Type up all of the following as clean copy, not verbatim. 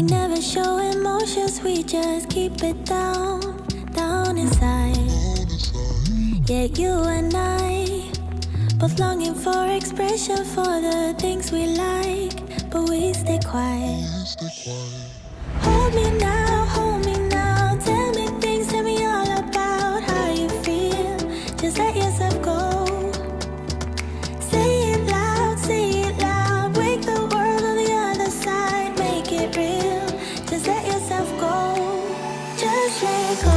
never show emotions, we just keep it down, down inside. Yeah, you and I, both longing for expression for the things we like, but we stay quiet. Hold me now, tell me things, tell me all about how you feel. Just let yourself go. Say it loud, wake the world on the other side, make it real. Just let yourself go, just let go.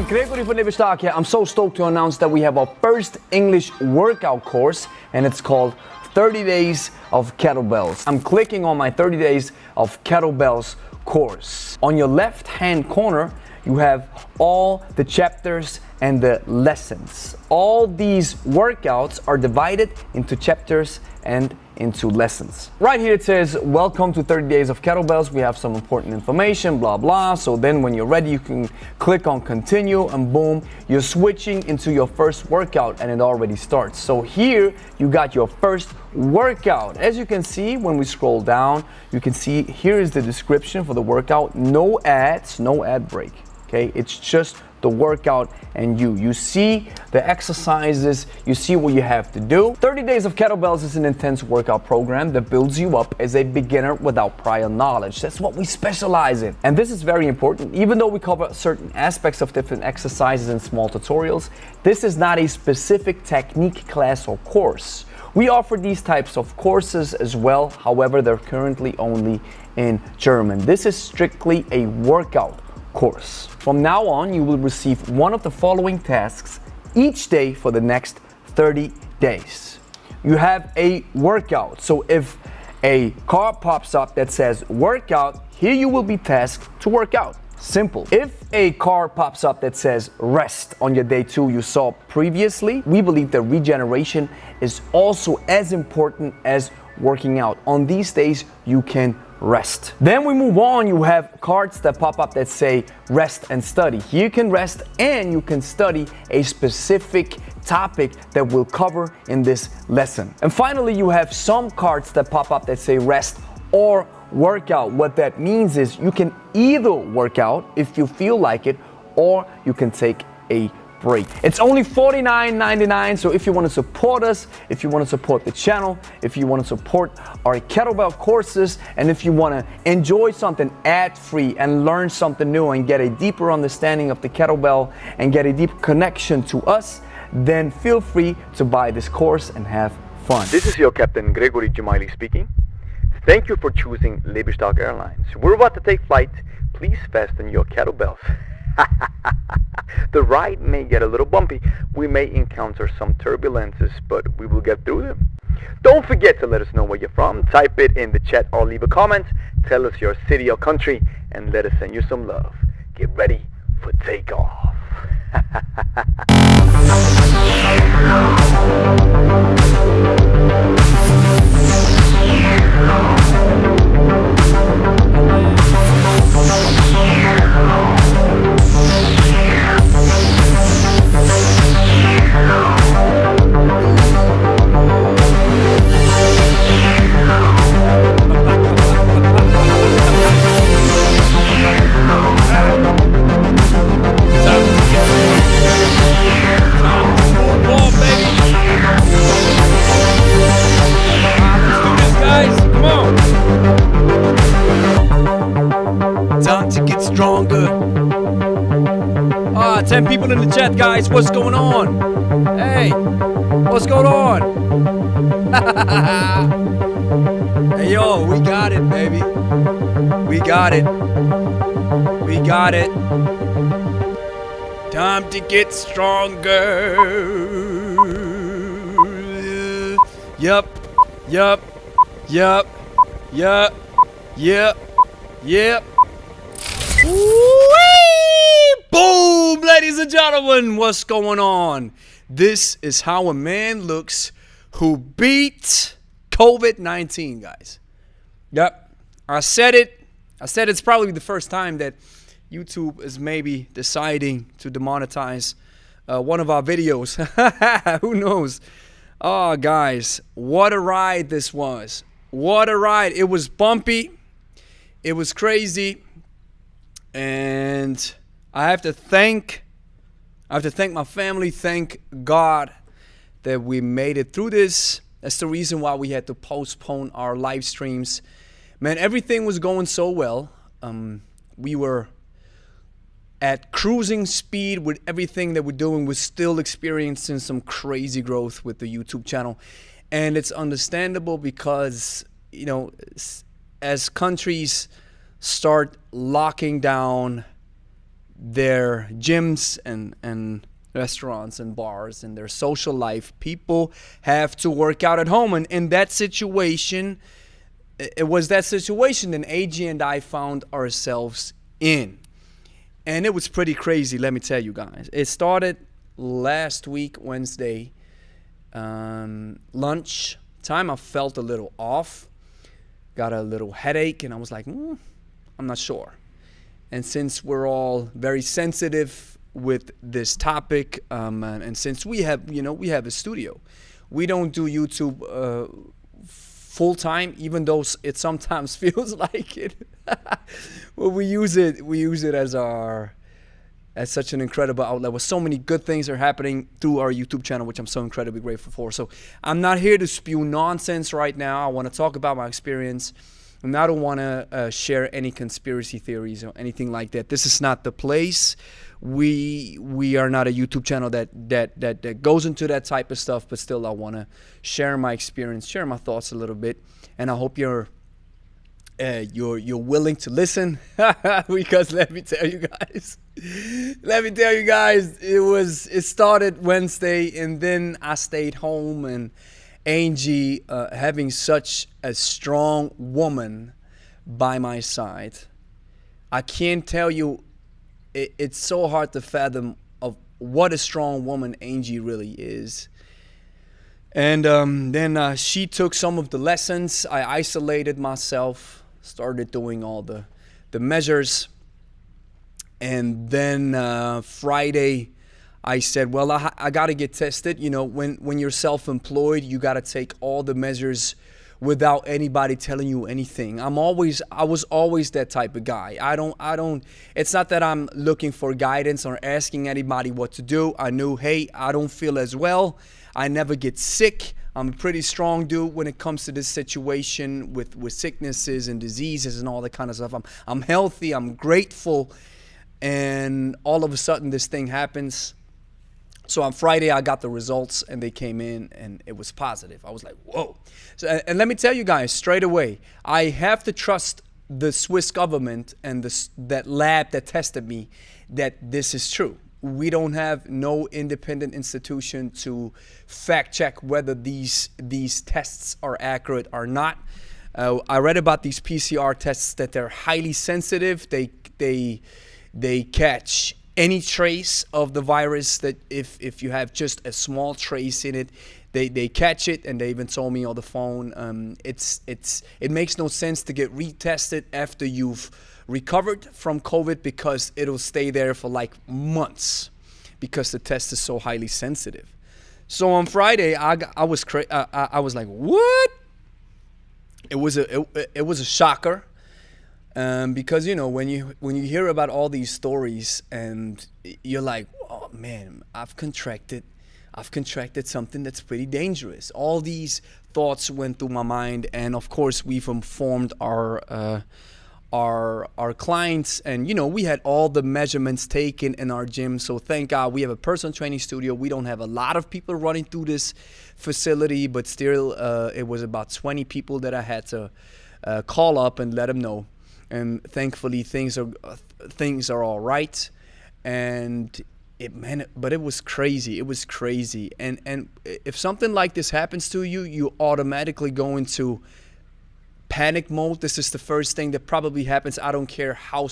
Gregory from Lebe here. I'm so stoked to announce that we have our first English workout course, and it's called 30 Days of Kettlebells. I'm clicking on my 30 Days of Kettlebells course. On your left-hand corner, you have all the chapters and the lessons. All these workouts are divided into chapters and into lessons. Right here it says, welcome to 30 Days of Kettlebells. We have some important information, blah, blah. So then when you're ready, you can click on continue and boom, you're switching into your first workout and it already starts. So here you got your first workout. As you can see, when we scroll down, you can see here is the description for the workout. No ads, no ad break. Okay, it's just the workout and you see the exercises, you see what you have to do. 30 Days of Kettlebells is an intense workout program that builds you up as a beginner without prior knowledge. That's what we specialize in. And this is very important. Even though we cover certain aspects of different exercises in small tutorials, this is not a specific technique class or course. We offer these types of courses as well. However, they're currently only in German. This is strictly a workout course. From now on, you will receive one of the following tasks each day for the next 30 days. You have a workout. So if a card pops up that says workout, here you will be tasked to work out. Simple. If a card pops up that says rest on your day 2 you saw previously, we believe that regeneration is also as important as working out. On these days, you can rest. Then we move on, you have cards that pop up that say rest and study. Here you can rest and you can study a specific topic that we'll cover in this lesson. And finally, you have some cards that pop up that say rest or workout. What that means is you can either work out if you feel like it, or you can take a break. It's only $49.99, so if you want to support us, if you want to support the channel, if you want to support our kettlebell courses, and if you want to enjoy something ad-free and learn something new and get a deeper understanding of the kettlebell and get a deep connection to us, then feel free to buy this course and have fun. This is your Captain Gregory speaking. Thank you for choosing Lebe Airlines. We're about to take flight. please fasten your kettlebells. The ride may get a little bumpy. We may encounter some turbulences, but we will get through them. Don't forget to let us know where you're from. Type it in the chat or leave a comment. Tell us your city or country and let us send you some love. Get ready for takeoff. Time to get stronger. 10 people in the chat, guys. What's going on? Hey, what's going on? Hey, yo, we got it, baby. We got it. We got it. Time to get stronger. Yup. Yup. Yup. Yup. Yep. Yep. Whee! Boom, ladies and gentlemen, what's going on? This is how a man looks who beat COVID-19, guys. Yep, I said it. I said it's probably the first time that YouTube is maybe deciding to demonetize one of our videos. Who knows? Oh, guys, what a ride this was. What a ride. It was bumpy. It was crazy. And I have to thank my family, thank God that we made it through this. That's the reason why we had to postpone our live streams. Man, everything was going so well. We were at cruising speed with everything that we're doing. We're still experiencing some crazy growth with the YouTube channel. And it's understandable because, you know, as countries start locking down their gyms and restaurants and bars and their social life, people have to work out at home. And in that situation, it was that situation that Angie and I found ourselves in. And it was pretty crazy, let me tell you guys. It started last week, Wednesday, lunch time. I felt a little off, got a little headache, and I was like, I'm not sure. And since we're all very sensitive with this topic, and since we have, we have a studio, we don't do YouTube full time, even though it sometimes feels like it. Well, we use it as such an incredible outlet where so many good things are happening through our YouTube channel, which I'm so incredibly grateful for. So I'm not here to spew nonsense right now. I want to talk about my experience. And I don't want to share any conspiracy theories or anything like that. This is not the place. We are not a YouTube channel that goes into that type of stuff. But still, I want to share my experience, share my thoughts a little bit, and I hope you're willing to listen. Because let me tell you guys, it started Wednesday, and then I stayed home and. Angie, having such a strong woman by my side, I can't tell you, it's so hard to fathom of what a strong woman Angie really is. And then she took some of the lessons. I isolated myself, started doing all the measures. And then Friday, I said, well, I got to get tested. You know, when you're self-employed, you got to take all the measures without anybody telling you anything. I was always that type of guy. I don't, it's not that I'm looking for guidance or asking anybody what to do. I knew, hey, I don't feel as well. I never get sick. I'm a pretty strong dude when it comes to this situation with sicknesses and diseases and all that kind of stuff. I'm healthy. I'm grateful. And all of a sudden this thing happens. So on Friday, I got the results and they came in and it was positive. I was like, whoa. So, and let me tell you guys straight away, I have to trust the Swiss government and that lab that tested me that this is true. We don't have no independent institution to fact check whether these tests are accurate or not. I read about these PCR tests that they're highly sensitive. They catch any trace of the virus, that if you have just a small trace in it, they catch it. And they even told me on the phone, it makes no sense to get retested after you've recovered from COVID, because it'll stay there for like months because the test is so highly sensitive. So on Friday, I was like, what? It was a shocker, because when you hear about all these stories and you're like, oh man, I've contracted something that's pretty dangerous. All these thoughts went through my mind, and of course we've informed our clients, and we had all the measurements taken in our gym. So thank God we have a personal training studio. We don't have a lot of people running through this facility, but still it was about 20 people that I had to call up and let them know. And thankfully things are all right. And but it was crazy. It was crazy. And if something like this happens to you, you automatically go into panic mode. This is the first thing that probably happens. I don't care how.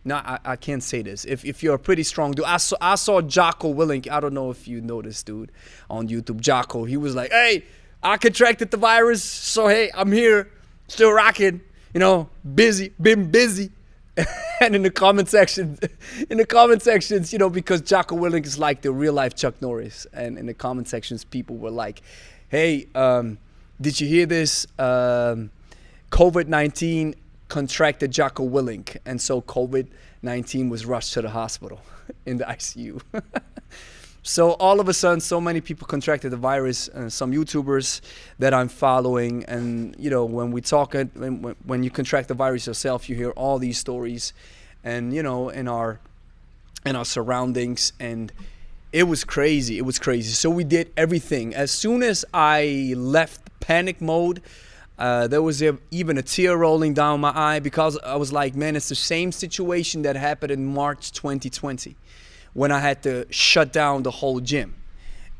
I can't say this. If you're a pretty strong dude, I saw Jocko Willink. I don't know if you know this dude on YouTube. Jocko. He was like, "Hey, I contracted the virus, so hey, I'm here, still rocking. Been busy." And in the comment sections, because Jocko Willink is like the real life Chuck Norris, and in the comment sections, people were like, "Hey, did you hear this? COVID-19 contracted Jocko Willink," and so COVID-19 was rushed to the hospital in the ICU. So all of a sudden, so many people contracted the virus, some YouTubers that I'm following. And, when we talk, when you contract the virus yourself, you hear all these stories and, in our surroundings. And it was crazy. It was crazy. So we did everything. As soon as I left panic mode, there was even a tear rolling down my eye, because I was like, man, it's the same situation that happened in March 2020. When I had to shut down the whole gym.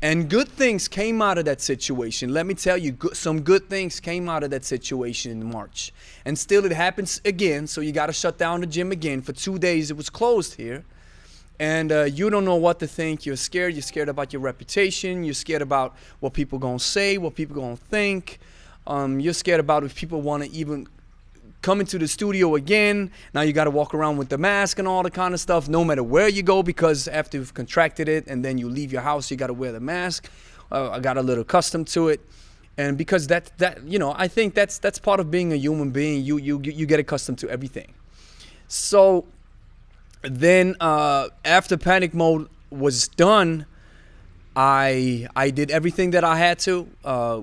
And good things came out of that situation. Let me tell you, some good things came out of that situation in March. And still it happens again, so you got to shut down the gym again. For 2 days it was closed here. And you don't know what to think. You're scared. You're scared about your reputation. You're scared about what people going to say, what people going to think. You're scared about if people want to even come into the studio again. Now you got to walk around with the mask and all the kind of stuff, no matter where you go, because after you've contracted it and then you leave your house, you got to wear the mask. I got a little accustomed to it, and because that I think that's part of being a human being. You get accustomed to everything. So then after panic mode was done, I did everything that I had to.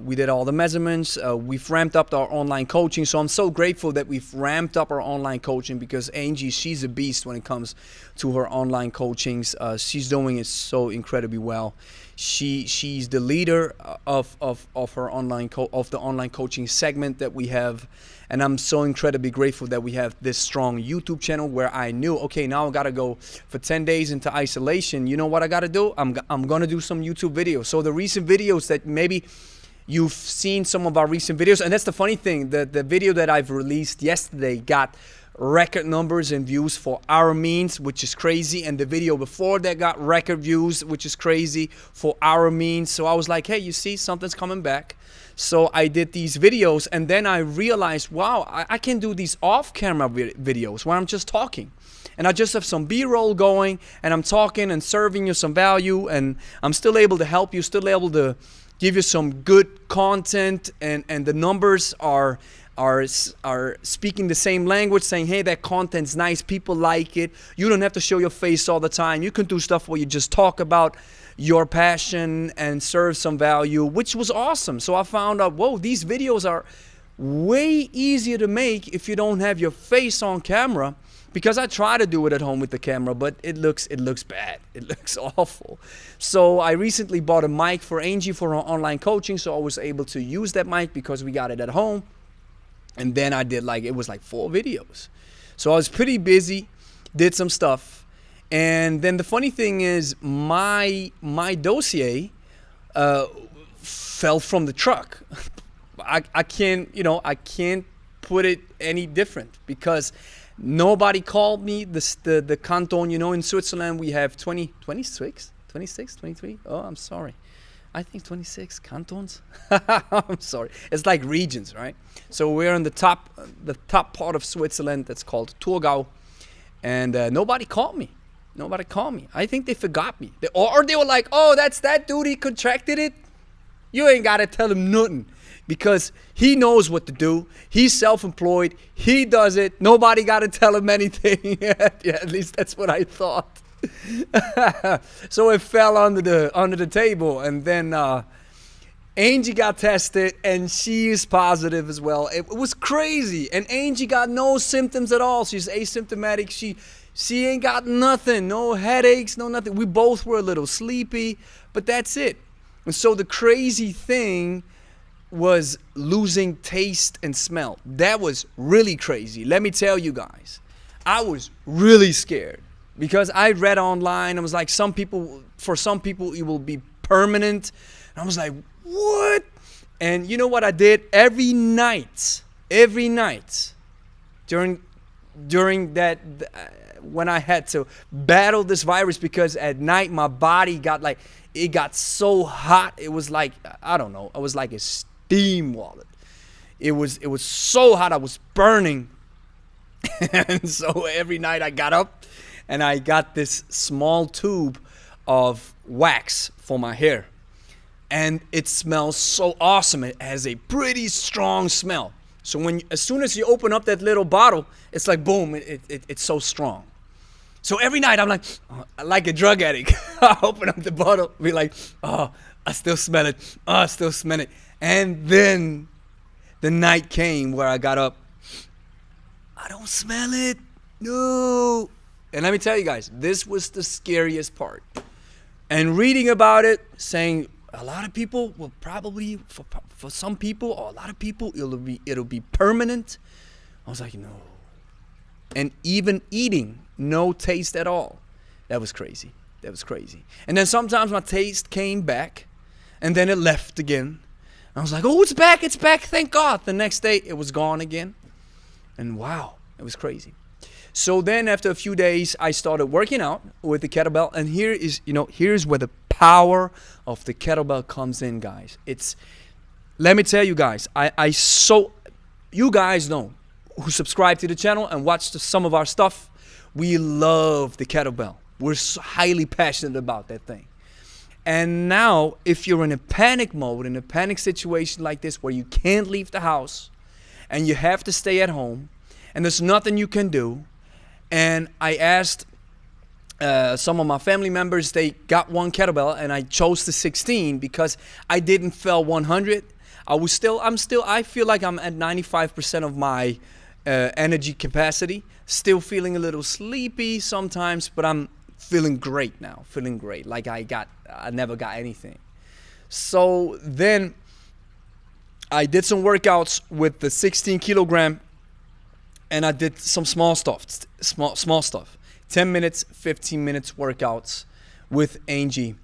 We did all the measurements. We've ramped up our online coaching. So I'm so grateful that we've ramped up our online coaching, because Angie, she's a beast when it comes to her online coachings. She's doing it so incredibly well. She's the leader of her online the online coaching segment that we have. And I'm so incredibly grateful that we have this strong YouTube channel, where I knew, okay, now I got to go for 10 days into isolation. You know what I got to do? I'm going to do some YouTube videos. So the recent videos that maybe you've seen, some of our recent videos, and that's the funny thing, the video that I've released yesterday got record numbers and views for our means, which is crazy. And the video before that got record views, which is crazy, for our means. So I was like, hey, you see, something's coming back. So I did these videos, and then I realized, wow, I can do these off-camera videos where I'm just talking. And I just have some B-roll going, and I'm talking and serving you some value, and I'm still able to help you, still able to give you some good content, and the numbers are speaking the same language, saying, hey, that content's nice, people like it. You don't have to show your face all the time. You can do stuff where you just talk about your passion and serve some value, which was awesome. So I found out, whoa, these videos are way easier to make if you don't have your face on camera, because I try to do it at home with the camera, but it looks bad. It looks awful. So I recently bought a mic for Angie for her online coaching, so I was able to use that mic because we got it at home. And then I did it was like 4 videos. So I was pretty busy, did some stuff. And then the funny thing is my dossier fell from the truck. I can't put it any different because nobody called me. The canton, in Switzerland we have 26, 23. Oh, I'm sorry. I think 26 cantons. I'm sorry. It's like regions, right? So we're in the top part of Switzerland that's called Thurgau, and nobody called me. Nobody called me. I think they forgot me. Or they were like, "Oh, that's that dude. He contracted it. You ain't gotta tell him nothing." Because he knows what to do. He's self-employed. He does it. Nobody got to tell him anything. Yeah, at least that's what I thought. So it fell under the table, and then Angie got tested, and she is positive as well. It was crazy, and Angie got no symptoms at all. She's asymptomatic. She ain't got nothing, no headaches, no nothing. We both were a little sleepy, but that's it. And so the crazy thing was losing taste and smell. That was really crazy. Let me tell you guys, I was really scared because I read online. I was like, for some people it will be permanent. And I was like, what? And you know what I did? Every night during that, when I had to battle this virus, because at night my body it got so hot. It was like, I don't know, it was like a steam wallet. It was so hot, I was burning. And so every night I got up and I got this small tube of wax for my hair. And it smells so awesome. It has a pretty strong smell. So as soon as you open up that little bottle, it's like boom, it's so strong. So every night I'm like a drug addict. I open up the bottle, be like, oh, I still smell it. Oh, I still smell it. And then the night came where I got up. I don't smell it. No. And let me tell you guys, this was the scariest part. And reading about it, saying a lot of people will probably, for some people, or a lot of people, it'll be permanent. I was like, no. And even eating, no taste at all. That was crazy. And then sometimes my taste came back, and then it left again. I was like, oh, it's back, thank God. The next day, it was gone again. And wow, it was crazy. So then after a few days, I started working out with the kettlebell. And here's where the power of the kettlebell comes in, guys. Let me tell you guys, you guys know, who subscribe to the channel and watch some of our stuff, we love the kettlebell. We're so highly passionate about that thing. And now, if you're in a panic mode, in a panic situation like this, where you can't leave the house and you have to stay at home and there's nothing you can do, and I asked some of my family members, they got one kettlebell, and I chose the 16 because I didn't feel 100. I feel like I'm at 95% of my energy capacity, still feeling a little sleepy sometimes, but I'm feeling great now, like I never got anything. So then I did some workouts with the 16 kilogram, and I did some small stuff, 10 minutes, 15 minutes workouts with Angie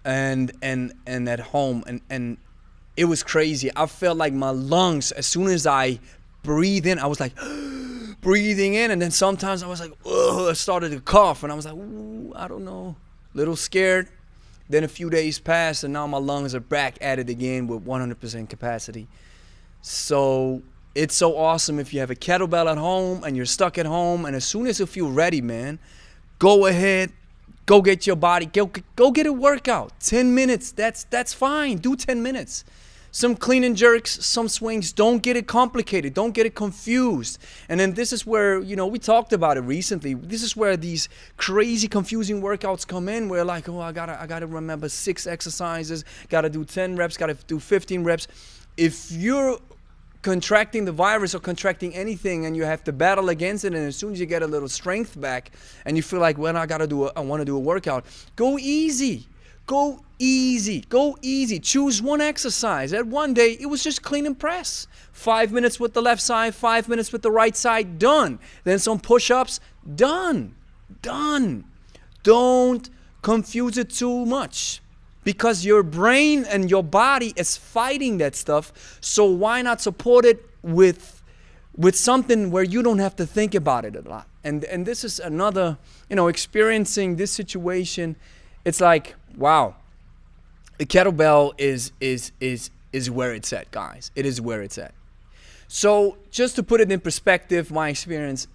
and at home, and it was crazy. I felt like my lungs, as soon as I breathe in, I was like breathing in, and then sometimes I was like, I started to cough, and I was like, ooh, I don't know, little scared. Then a few days passed, and now my lungs are back at it again with 100% capacity. So it's so awesome if you have a kettlebell at home and you're stuck at home, and as soon as you feel ready, man, go ahead, go get your body, go get a workout. 10 minutes, that's fine. Do 10 minutes. Some clean and jerks, some swings. Don't get it complicated. Don't get it confused. And then this is where, we talked about it recently. This is where these crazy, confusing workouts come in. Where like, I gotta remember 6 exercises. Gotta do 10 reps. Gotta do 15 reps. If you're contracting the virus or contracting anything, and you have to battle against it, and as soon as you get a little strength back, and you feel like, well, I want to do a workout, go easy. Go easy. Go easy. Choose one exercise. That one day, it was just clean and press. 5 minutes with the left side, 5 minutes with the right side, done. Then some push-ups, done. Done. Don't confuse it too much, because your brain and your body is fighting that stuff. So why not support it with something where you don't have to think about it a lot? And this is another, experiencing this situation. It's like, wow, the kettlebell is where it's at, guys. It is where it's at. So just to put it in perspective, my experience,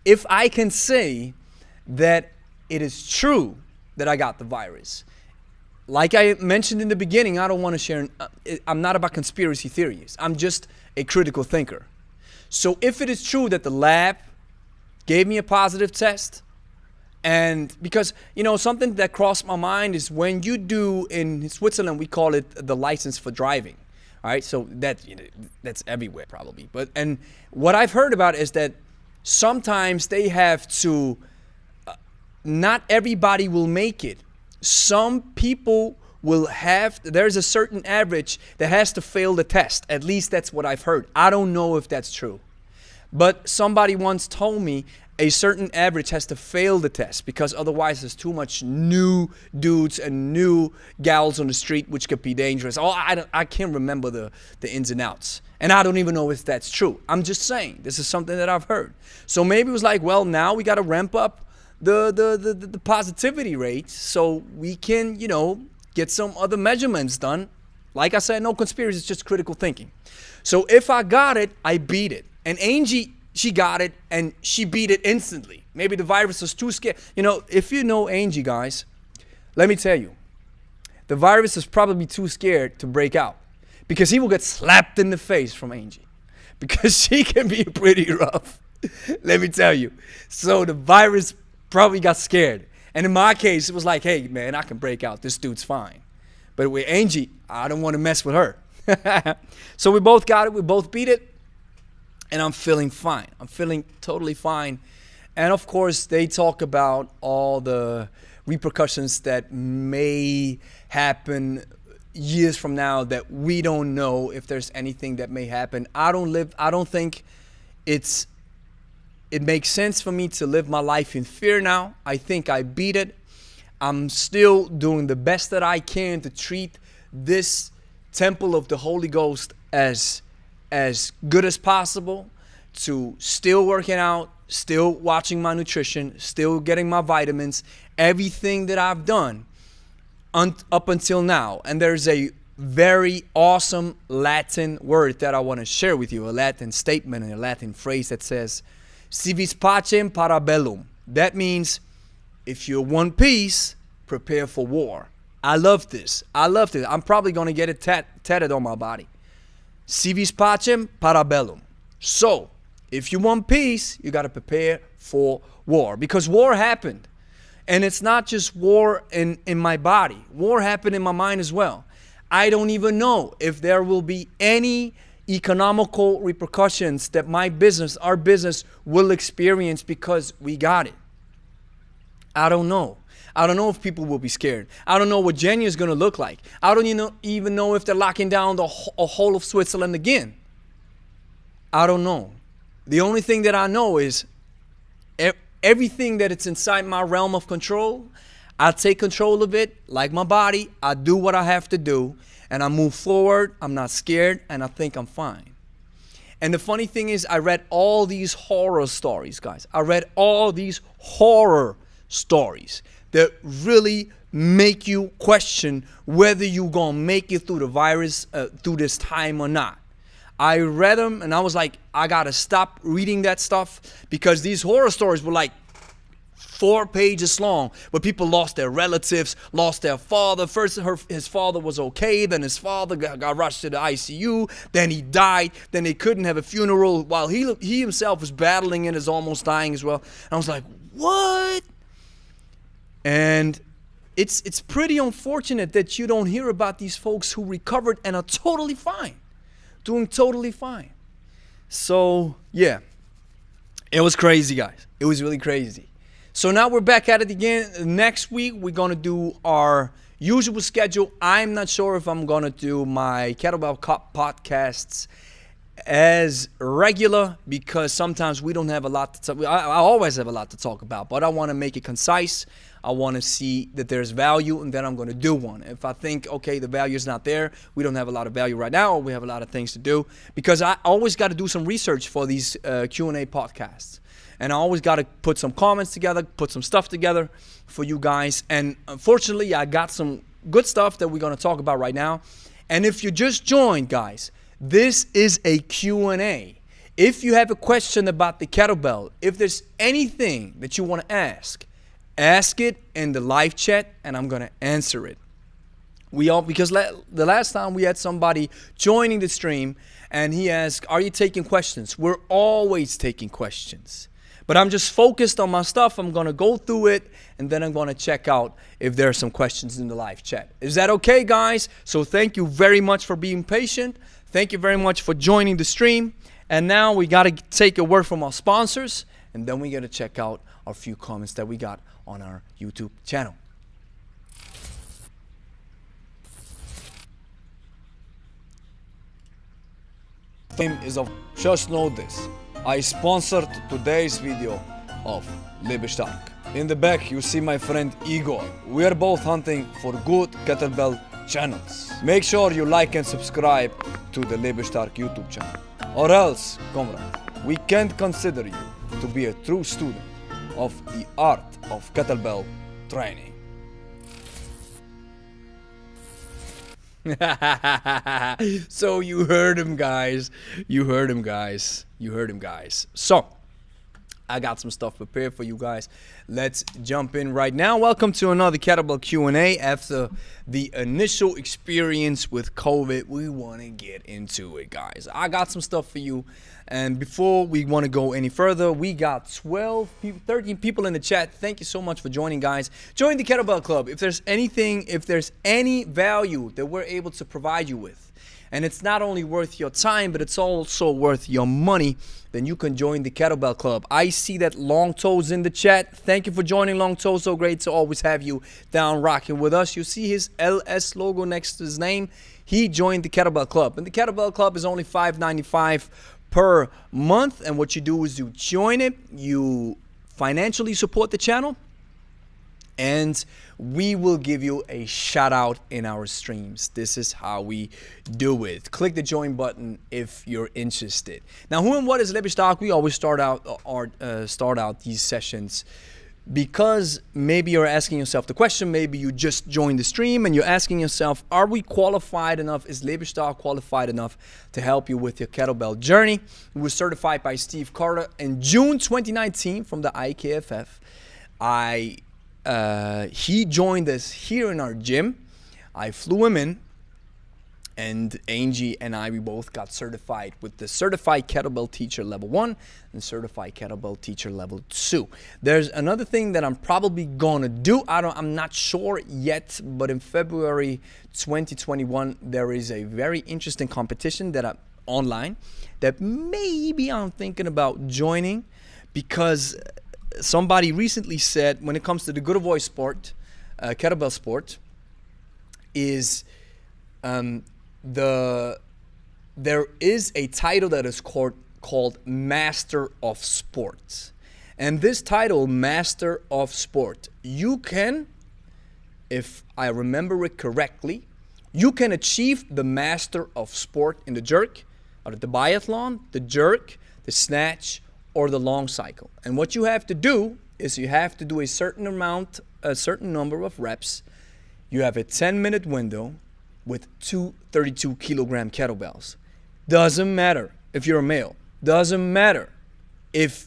if I can say that it is true that I got the virus, like I mentioned in the beginning, I don't want to share, I'm not about conspiracy theories. I'm just a critical thinker. So if it is true that the lab gave me a positive test, and because, something that crossed my mind is when you do, in Switzerland, we call it the license for driving. All right, so that's everywhere probably. And what I've heard about is that sometimes they have to, not everybody will make it. Some people there's a certain average that has to fail the test. At least that's what I've heard. I don't know if that's true. But somebody once told me a certain average has to fail the test, because otherwise there's too much new dudes and new gals on the street, which could be dangerous. I can't remember the ins and outs. And I don't even know if that's true. I'm just saying, this is something that I've heard. So maybe it was like, well, now we got to ramp up the positivity rate so we can, get some other measurements done. Like I said, no conspiracy, it's just critical thinking. So if I got it, I beat it. And Angie, she got it and she beat it instantly. Maybe the virus was too scared. If you know Angie, guys, let me tell you, the virus is probably too scared to break out, because he will get slapped in the face from Angie, because she can be pretty rough. Let me tell you. So the virus probably got scared. And in my case, it was like, hey, man, I can break out. This dude's fine. But with Angie, I don't want to mess with her. So we both got it. We both beat it. And I'm feeling fine. I'm feeling totally fine. And of course, they talk about all the repercussions that may happen years from now that we don't know if there's anything that may happen. I don't think it makes sense for me to live my life in fear now. I think I beat it. I'm still doing the best that I can to treat this temple of the Holy Ghost as good as possible, to still working out, still watching my nutrition, still getting my vitamins, everything that I've done up until now. And there's a very awesome Latin word that I want to share with you, a Latin statement and a Latin phrase that says, si vis pacem para bellum. That means, if you want peace, prepare for war. I love this. I'm probably going to get it tatted on my body. Si vis pacem para bellum. So, if you want peace, you got to prepare for war. Because war happened. And it's not just war in my body. War happened in my mind as well. I don't even know if there will be any economical repercussions that our business will experience because we got it. I don't know. I don't know if people will be scared. I don't know what January is going to look like. I don't even know if they're locking down a whole of Switzerland again. I don't know. The only thing that I know is everything that it's inside my realm of control, I take control of it like my body. I do what I have to do and I move forward. I'm not scared and I think I'm fine. And the funny thing is, I read all these horror stories, guys. I read all these horror stories that really make you question whether you're going to make it through the virus, through this time or not. I read them and I was like, I got to stop reading that stuff, because these horror stories were like 4 pages long, but people lost their relatives, lost their father. First, his father was okay. Then his father got rushed to the ICU. Then he died. Then they couldn't have a funeral while he himself was battling and is almost dying as well. And I was like, what? And it's pretty unfortunate that you don't hear about these folks who recovered and are totally fine, doing totally fine. So, yeah, it was crazy, guys. It was really crazy. So now we're back at it again. Next week, we're going to do our Usual schedule, I'm not sure if I'm going to do my Kettlebell podcasts as regular because sometimes we don't have a lot to talk. I always have a lot to talk about, but I want to make it concise. I want to see that there's value, and then I'm going to do one. If I think, okay, the value is not there, we don't have a lot of value right now, or we have a lot of things to do, because I always got to do some research for these Q&A podcasts. And I always got to put some comments together, put some stuff together for you guys. And unfortunately, I got some good stuff that we're going to talk about right now. And if you just joined, guys, this is a Q&A. If you have a question about the kettlebell, if there's anything that you want to ask it in the live chat, and I'm going to answer it. Because the last time we had somebody joining the stream, and he asked, are you taking questions? We're always taking questions. But I'm just focused on my stuff. I'm going to go through it, and then I'm going to check out if there are some questions in the live chat. Is that okay, guys? So thank you very much for being patient. Thank you very much for joining the stream. And now we got to take a word from our sponsors, and then we got to check out a few comments that we got on our YouTube channel. Just know this. I sponsored today's video of Lebe. In the back you see my friend Igor. We are both hunting for good kettlebell channels. Make sure you like and subscribe to the Lebe YouTube channel. Or else, comrade, we can't consider you to be a true student of the art of kettlebell training. So you heard him, guys. You heard him, guys. You heard him, guys. So I got some stuff prepared for you guys. Let's jump in right now. Welcome to another Kettlebell Q&A. After the initial experience with COVID, we want to get into it, guys. I got some stuff for you. And before we want to go any further, we got 13 people in the chat. Thank you so much for joining, guys. Join the Kettlebell Club. If there's any value that we're able to provide you with, and it's not only worth your time, but it's also worth your money, then you can join the Kettlebell Club. I see that Long Toes in the chat. Thank you for joining, Long Toes. So great to always have you down rocking with us. You see his LS logo next to his name. He joined the Kettlebell Club. And the Kettlebell Club is only $5.95 per month. And what you do is you join it. You financially support the channel. And we will give you a shout out in our streams. This is how we do it. Click the join button if you're interested. Now, who and what is Lebe? We always start out these sessions because maybe you're asking yourself the question. Maybe you just joined the stream and you're asking yourself, are we qualified enough? Is Lebe qualified enough to help you with your kettlebell journey? We were certified by Steve Carter in June 2019 from the IKFF. He joined us here in our gym. I flew him in, and Angie and we both got certified with the Certified Kettlebell Teacher Level 1 and Certified Kettlebell Teacher Level 2. There's another thing that I'm probably gonna do. I'm not sure yet, but in February 2021, there is a very interesting competition that online that maybe I'm thinking about joining, because somebody recently said when it comes to the good avoid sport, kettlebell sport, is there is a title that is called Master of Sport. And this title, Master of Sport, you can, if I remember it correctly, you can achieve the Master of Sport in the jerk, or the biathlon, the jerk, the snatch, or the long cycle. And what you have to do is you have to do a certain number of reps. You have a 10-minute window with 2 32-kilogram kettlebells. Doesn't matter if you're a male. Doesn't matter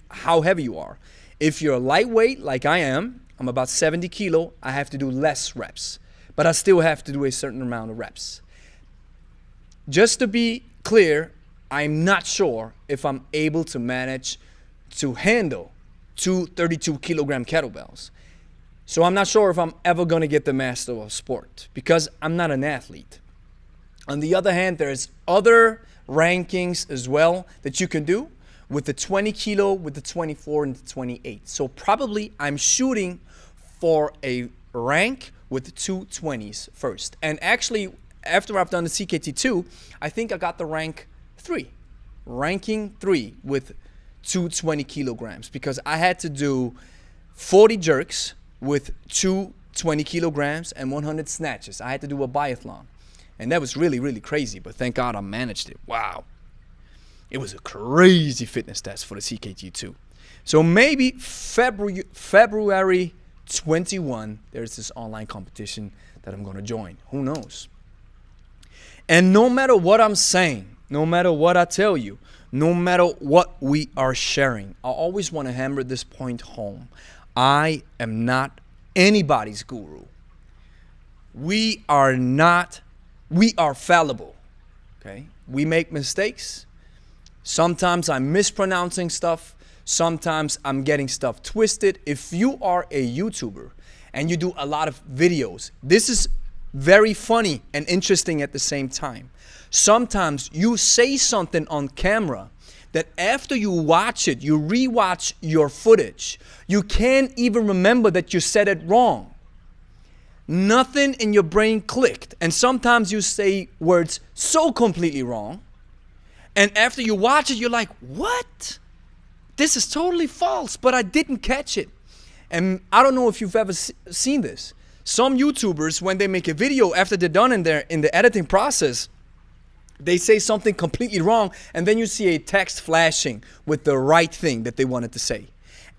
how heavy you are. If you're lightweight like I am, I'm about 70 kilo, I have to do less reps. But I still have to do a certain amount of reps. Just to be clear, I'm not sure if I'm able to manage to handle 2 32-kilogram kettlebells. So I'm not sure if I'm ever going to get the Master of Sport because I'm not an athlete. On the other hand, there's other rankings as well that you can do with the 20 kilo, with the 24 and the 28. So probably I'm shooting for a rank with 220s first. And actually, after I've done the CKT2, I think I got the ranking 3 with 220 kilograms, because I had to do 40 jerks with 220 kilograms and 100 snatches. I had to do a biathlon, and that was really, really crazy, but thank God I managed it. Wow. It was a crazy fitness test for the CKT2. So maybe February 21, there's this online competition that I'm going to join. Who knows? And no matter what I'm saying, no matter what I tell you, no matter what we are sharing, I always want to hammer this point home. I am not anybody's guru. We are fallible. Okay? We make mistakes. Sometimes I'm mispronouncing stuff. Sometimes I'm getting stuff twisted. If you are a YouTuber and you do a lot of videos, this is very funny and interesting at the same time. Sometimes you say something on camera that after you watch it, you rewatch your footage, you can't even remember that you said it wrong. Nothing in your brain clicked. And sometimes you say words so completely wrong, and after you watch it, you're like, what? This is totally false, but I didn't catch it. And I don't know if you've ever seen this. Some YouTubers, when they make a video, after they're done in the editing process, they say something completely wrong, and then you see a text flashing with the right thing that they wanted to say.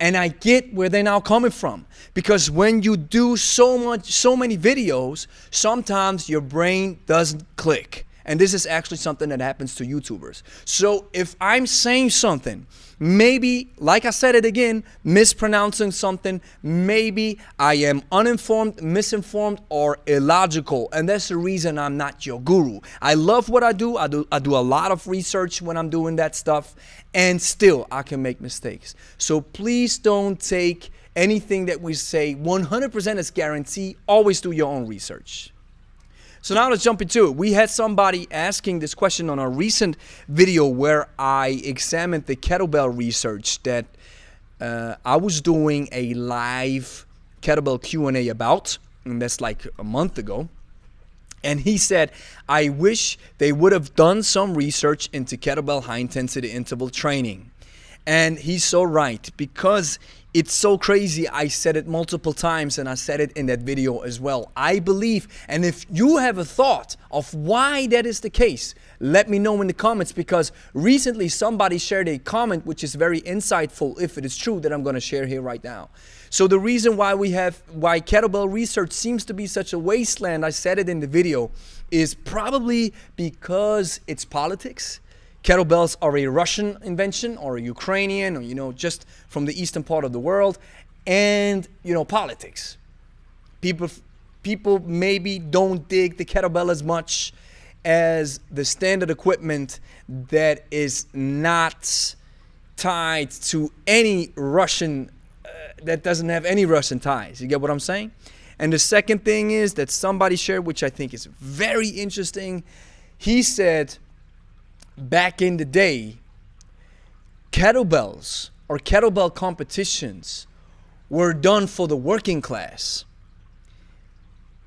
And I get where they're now coming from, because when you do so many videos, sometimes your brain doesn't click. And this is actually something that happens to YouTubers. So if I'm saying something, maybe, like I said it again, mispronouncing something, maybe I am uninformed, misinformed, or illogical. And that's the reason I'm not your guru. I love what I do. I do a lot of research when I'm doing that stuff. And still, I can make mistakes. So please don't take anything that we say 100% as guarantee. Always do your own research. So now let's jump into it. We had somebody asking this question on a recent video where I examined the kettlebell research that I was doing a live kettlebell Q&A about, and that's like a month ago. And he said, I wish they would have done some research into kettlebell high intensity interval training. And he's so right, because it's so crazy. I said it multiple times, and I said it in that video as well. I believe, and if you have a thought of why that is the case, let me know in the comments, because recently somebody shared a comment which is very insightful, if it is true, that I'm going to share here right now. So the reason why why kettlebell research seems to be such a wasteland, I said it in the video, is probably because it's politics. Kettlebells are a Russian invention, or a Ukrainian, or, just from the eastern part of the world, and, politics. People maybe don't dig the kettlebell as much as the standard equipment that is not tied to any Russian, that doesn't have any Russian ties. You get what I'm saying? And the second thing is that somebody shared, which I think is very interesting. He said, back in the day, kettlebells or kettlebell competitions were done for the working class.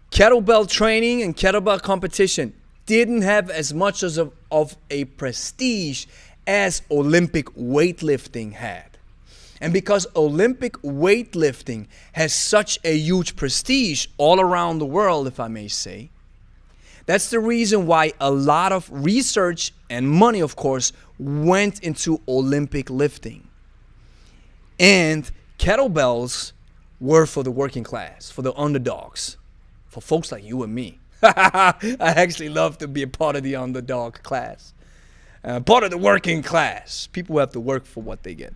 Kettlebell training and kettlebell competition didn't have as much of a prestige as Olympic weightlifting had. And because Olympic weightlifting has such a huge prestige all around the world, if I may say, that's the reason why a lot of research and money, of course, went into Olympic lifting. And kettlebells were for the working class, for the underdogs, for folks like you and me. I actually love to be a part of the underdog class, part of the working class. People who have to work for what they get.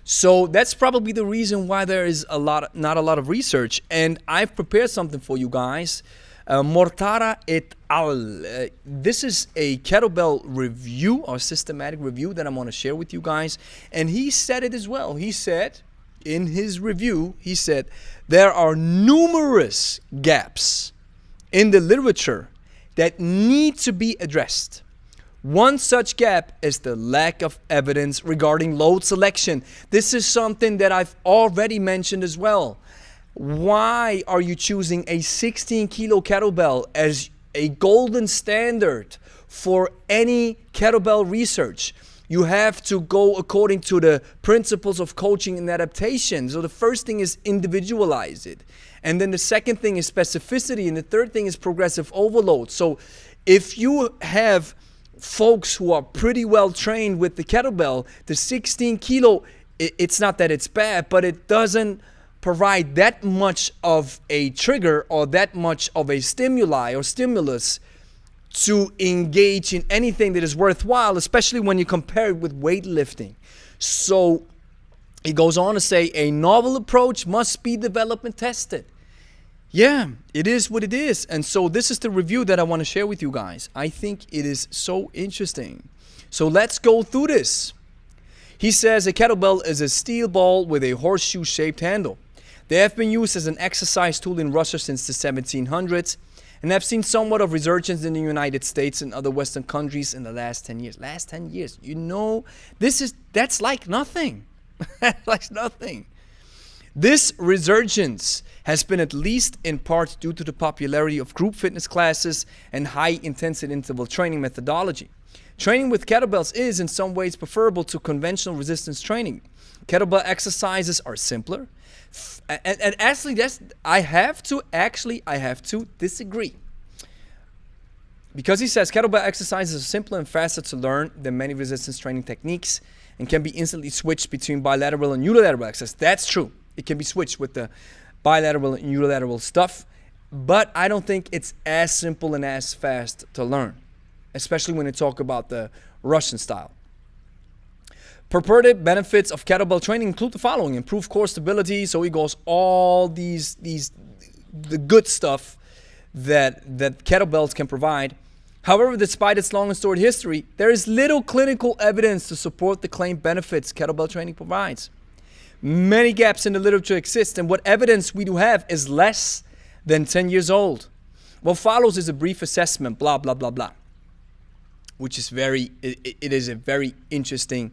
So that's probably the reason why there is not a lot of research. And I've prepared something for you guys. Mortara et al. This is a kettlebell review or systematic review that I'm going to share with you guys. And he said it as well. He said in his review, he said, there are numerous gaps in the literature that need to be addressed. One such gap is the lack of evidence regarding load selection. This is something that I've already mentioned as well. Why are you choosing a 16 kilo kettlebell as a golden standard for any kettlebell research? You have to go according to the principles of coaching and adaptation. So the first thing is individualize it. And then the second thing is specificity. And the third thing is progressive overload. So if you have folks who are pretty well trained with the kettlebell, the 16 kilo, it's not that it's bad, but it doesn't provide that much of a trigger or that much of a stimuli or stimulus to engage in anything that is worthwhile, especially when you compare it with weightlifting. So he goes on to say, a novel approach must be developed and tested. Yeah, it is what it is. And so this is the review that I want to share with you guys. I think it is so interesting. So let's go through this. He says a kettlebell is a steel ball with a horseshoe-shaped handle. They have been used as an exercise tool in Russia since the 1700s and have seen somewhat of resurgence in the United States and other Western countries in the last 10 years. Last 10 years, you know, that's like nothing. Like nothing. This resurgence has been at least in part due to the popularity of group fitness classes and high-intensity interval training methodology. Training with kettlebells is in some ways preferable to conventional resistance training. Kettlebell exercises are simpler. And actually, I have to disagree. Because he says kettlebell exercises are simpler and faster to learn than many resistance training techniques and can be instantly switched between bilateral and unilateral exercise. That's true. It can be switched with the bilateral and unilateral stuff, but I don't think it's as simple and as fast to learn, especially when you talk about the Russian style. Purported benefits of kettlebell training include the following: improved core stability. So he goes all the good stuff that kettlebells can provide. However, despite its long and storied history, there is little clinical evidence to support the claimed benefits kettlebell training provides. Many gaps in the literature exist, and what evidence we do have is less than 10 years old. What follows is a brief assessment, blah, blah, blah, blah, which is it is a very interesting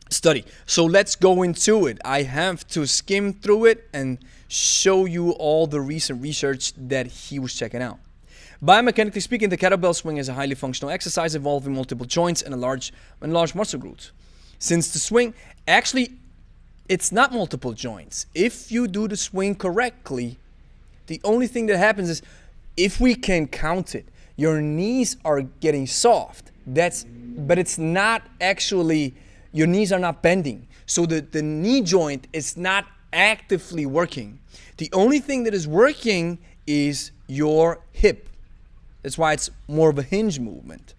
study. So let's go into it. I have to skim through it and show you all the recent research that he was checking out. Biomechanically speaking, the kettlebell swing is a highly functional exercise involving multiple joints and large muscle groups. Since the swing, actually, it's not multiple joints. If you do the swing correctly, the only thing that happens is, if we can count it, your knees are getting soft. But it's not actually, your knees are not bending. So the knee joint is not actively working. The only thing that is working is your hip. That's why it's more of a hinge movement.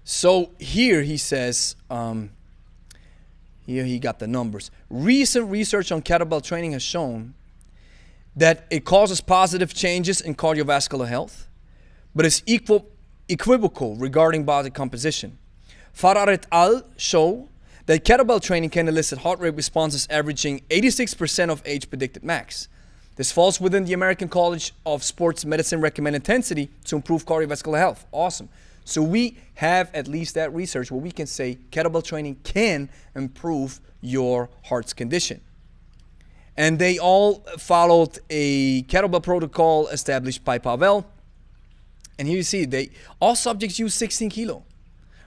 So here he says, here he got the numbers. Recent research on kettlebell training has shown that it causes positive changes in cardiovascular health, but is equivocal regarding body composition. Farrar et al. Show that kettlebell training can elicit heart rate responses averaging 86% of age predicted max. This falls within the American College of Sports Medicine recommended intensity to improve cardiovascular health. Awesome. So we have at least that research where we can say kettlebell training can improve your heart's condition. And they all followed a kettlebell protocol established by Pavel. And here you see, all subjects use 16 kilo,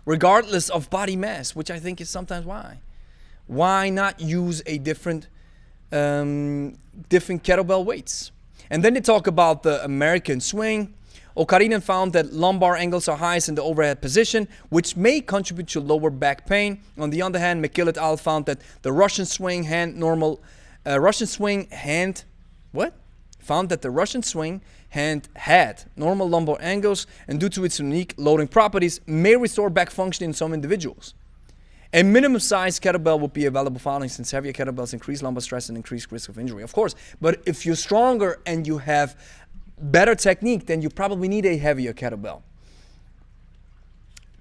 regardless of body mass, which I think is sometimes why. Why not use a different kettlebell weights? And then they talk about the American swing. Okarinen found that lumbar angles are highest in the overhead position, which may contribute to lower back pain. On the other hand, McGill et al. Found that the Russian swing hand had normal lumbar angles, and due to its unique loading properties, may restore back function in some individuals. A minimum size kettlebell would be available following, since heavier kettlebells increase lumbar stress and increase risk of injury. Of course, but if you're stronger and you have better technique, then you probably need a heavier kettlebell.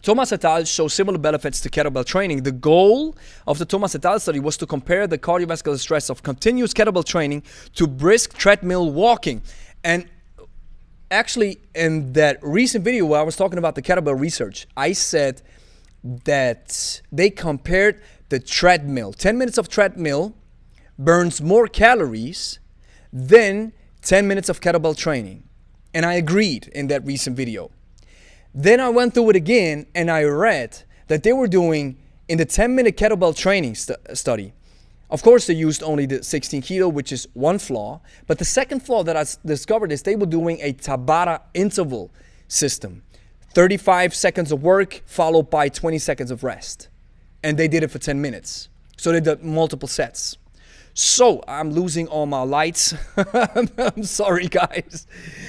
Thomas et al. Show similar benefits to kettlebell training. The goal of the Thomas et al. Study was to compare the cardiovascular stress of continuous kettlebell training to brisk treadmill walking. And actually, in that recent video where I was talking about the kettlebell research, I said that they compared the treadmill. 10 minutes of treadmill burns more calories than 10 minutes of kettlebell training. And I agreed in that recent video. Then I went through it again and I read that they were doing in the 10-minute kettlebell training study. Of course, they used only the 16 kilo, which is one flaw. But the second flaw that I discovered is they were doing a Tabata interval system. 35 seconds of work followed by 20 seconds of rest. And they did it for 10 minutes. So they did multiple sets. So I'm losing all my lights. I'm sorry, guys.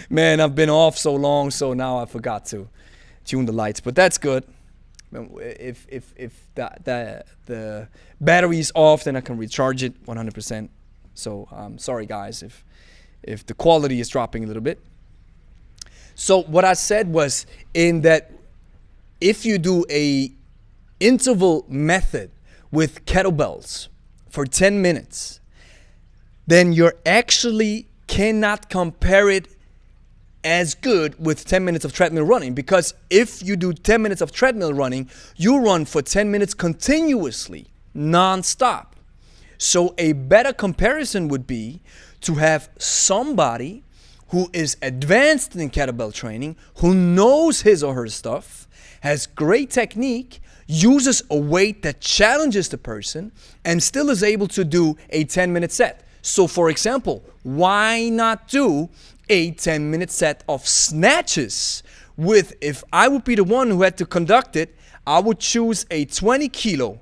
Man, I've been off so long, so now I forgot to tune the lights. But that's good. If the battery is off, then I can recharge it 100%. So I'm sorry, guys, if the quality is dropping a little bit. So what I said was in that if you do a interval method with kettlebells for 10 minutes, then you actually cannot compare it as good with 10 minutes of treadmill running, because if you do 10 minutes of treadmill running, you run for 10 minutes continuously, non-stop. So a better comparison would be to have somebody who is advanced in kettlebell training, who knows his or her stuff, has great technique, uses a weight that challenges the person, and still is able to do a 10-minute set. So for example, why not do a 10-minute set of snatches with, if I would be the one who had to conduct it, I would choose a 20 kilo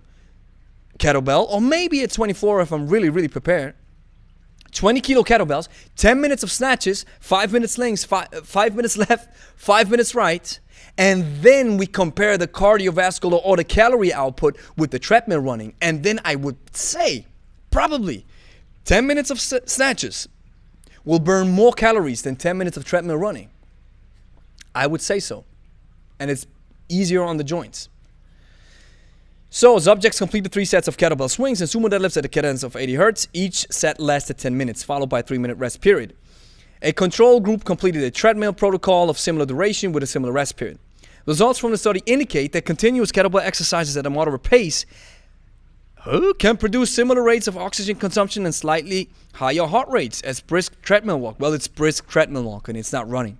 kettlebell, or maybe a 24 if I'm really, really prepared. 20 kilo kettlebells, 10 minutes of snatches, 5 minutes links, 5 minutes left, 5 minutes right. And then we compare the cardiovascular or the calorie output with the treadmill running. And then I would say probably 10 minutes of snatches will burn more calories than 10 minutes of treadmill running. I would say so. And it's easier on the joints. So subjects completed 3 sets of kettlebell swings and sumo deadlifts at a cadence of 80 hertz. Each set lasted 10 minutes, followed by a 3-minute rest period. A control group completed a treadmill protocol of similar duration with a similar rest period. Results from the study indicate that continuous kettlebell exercises at a moderate pace can produce similar rates of oxygen consumption and slightly higher heart rates as brisk treadmill walk. Well, it's brisk treadmill walk and it's not running.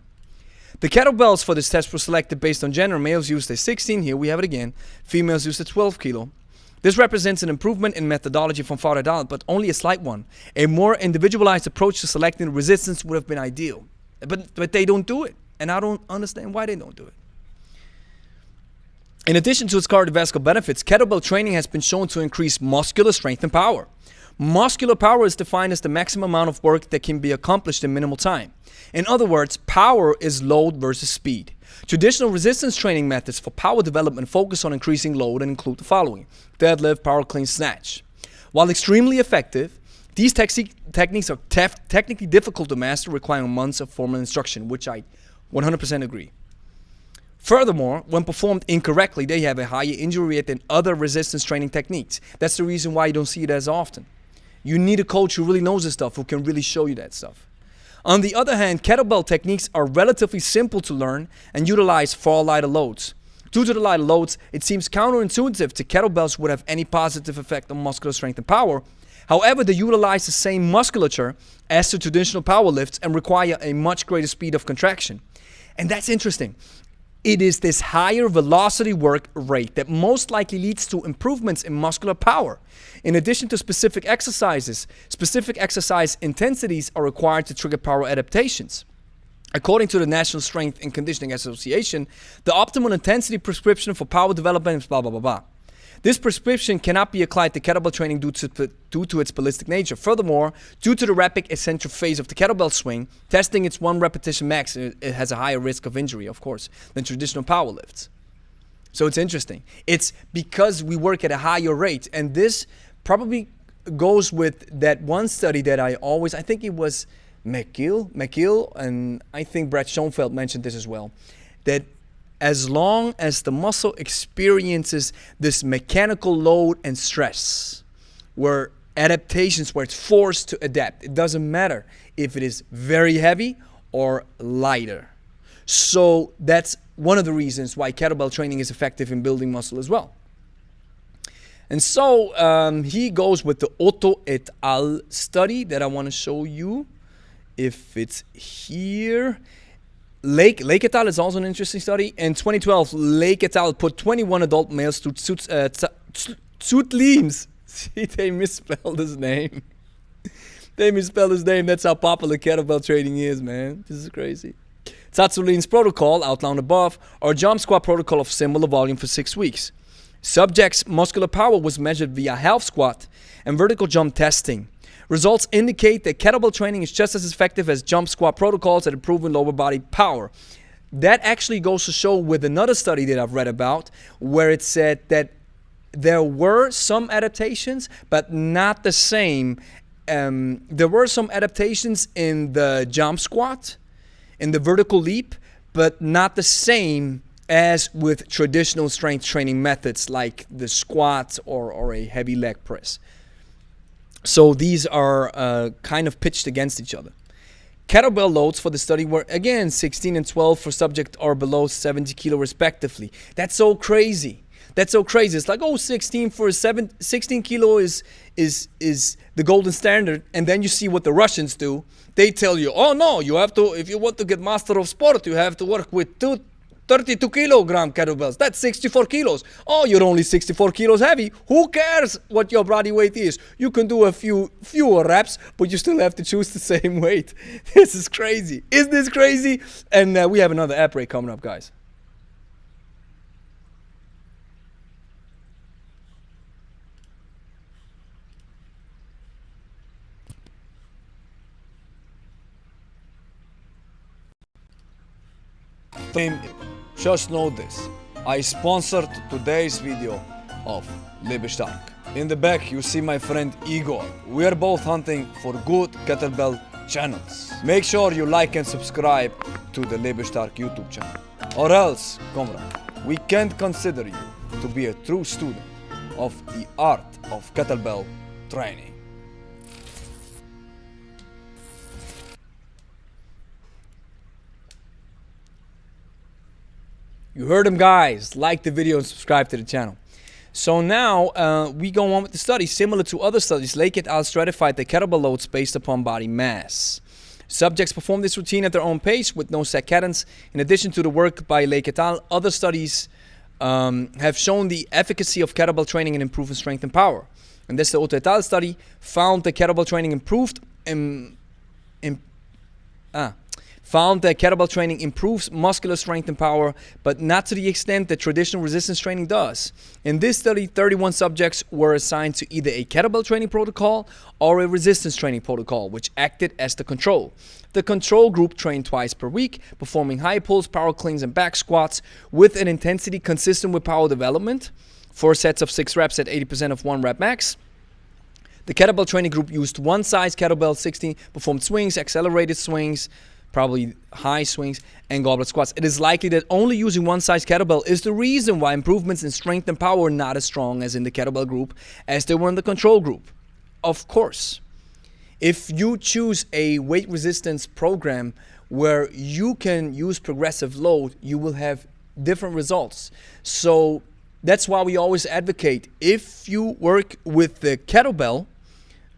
The kettlebells for this test were selected based on gender. Males used a 16, here we have it again. Females used a 12 kilo. This represents an improvement in methodology from far down, but only a slight one. A more individualized approach to selecting the resistance would have been ideal. But they don't do it, and I don't understand why they don't do it. In addition to its cardiovascular benefits, kettlebell training has been shown to increase muscular strength and power. Muscular power is defined as the maximum amount of work that can be accomplished in minimal time. In other words, power is load versus speed. Traditional resistance training methods for power development focus on increasing load and include the following: deadlift, power clean, snatch. While extremely effective, these techniques are technically difficult to master, requiring months of formal instruction, which I 100% agree. Furthermore, when performed incorrectly, they have a higher injury rate than other resistance training techniques. That's the reason why you don't see it as often. You need a coach who really knows this stuff, who can really show you that stuff. On the other hand, kettlebell techniques are relatively simple to learn and utilize far lighter loads. Due to the lighter loads, it seems counterintuitive to kettlebells would have any positive effect on muscular strength and power. However, they utilize the same musculature as the traditional power lifts and require a much greater speed of contraction. And that's interesting. It is this higher velocity work rate that most likely leads to improvements in muscular power. In addition to specific exercises, specific exercise intensities are required to trigger power adaptations. According to the National Strength and Conditioning Association, the optimal intensity prescription for power development is blah, blah, blah, blah. This prescription cannot be applied to kettlebell training due to its ballistic nature. Furthermore, due to the rapid eccentric phase of the kettlebell swing, testing its 1 repetition max, it has a higher risk of injury, of course, than traditional power lifts. So it's interesting. It's because we work at a higher rate, and this probably goes with that one study that I think it was McGill, and I think Brad Schoenfeld mentioned this as well, that as long as the muscle experiences this mechanical load and stress, where adaptations, where it's forced to adapt, it doesn't matter if it is very heavy or lighter. So that's one of the reasons why kettlebell training is effective in building muscle as well. And so he goes with the Otto et al. Study that I want to show you. If it's here. Lake et al. Is also an interesting study. In 2012, Lake et al. Put 21 adult males through Zutlins. See, they misspelled his name. They misspelled his name. That's how popular kettlebell training is, man. This is crazy. Tsatsouline's protocol, outlined above, or jump squat protocol of similar volume for 6 weeks. Subjects' muscular power was measured via half squat and vertical jump testing. Results indicate that kettlebell training is just as effective as jump squat protocols at improving lower body power. That actually goes to show with another study that I've read about, where it said that there were some adaptations, but not the same. There were some adaptations in the jump squat, in the vertical leap, but not the same as with traditional strength training methods like the squat or a heavy leg press. So these are kind of pitched against each other. Kettlebell loads for the study were again 16 and 12 for subject or below 70 kilo respectively. That's so crazy. That's so crazy. It's like, oh, 16 kilo is the golden standard. And then you see what the Russians do. They tell you, oh no, you have to, if you want to get master of sport, you have to work with 32 kilogram kettlebells. That's 64 kilos. Oh, you're only 64 kilos heavy. Who cares what your body weight is? You can do a fewer reps, but you still have to choose the same weight. This is crazy. Isn't this crazy? And we have another app break coming up, guys. Just know this, I sponsored today's video of Lebe. In the back you see my friend Igor. We are both hunting for good kettlebell channels. Make sure you like and subscribe to the Lebe YouTube channel. Or else, comrade, we can't consider you to be a true student of the art of kettlebell training. You heard him, guys. Like the video and subscribe to the channel. So now we go on with the study. Similar to other studies, Lake et al. Stratified the kettlebell loads based upon body mass. Subjects perform this routine at their own pace with no set cadence. In addition to the work by Lake et al., other studies have shown the efficacy of kettlebell training in improving strength and power. And this, the Otto et al. Study found that kettlebell training found that kettlebell training improves muscular strength and power, but not to the extent that traditional resistance training does. In this study, 31 subjects were assigned to either a kettlebell training protocol or a resistance training protocol, which acted as the control. The control group trained twice per week, performing high pulls, power cleans, and back squats with an intensity consistent with power development. 4 sets of 6 reps at 80% of 1 rep max. The kettlebell training group used one size kettlebell 16, performed swings, accelerated swings, probably high swings, and goblet squats. It is likely that only using one size kettlebell is the reason why improvements in strength and power are not as strong as in the kettlebell group as they were in the control group. Of course, if you choose a weight resistance program where you can use progressive load, you will have different results. So that's why we always advocate, if you work with the kettlebell,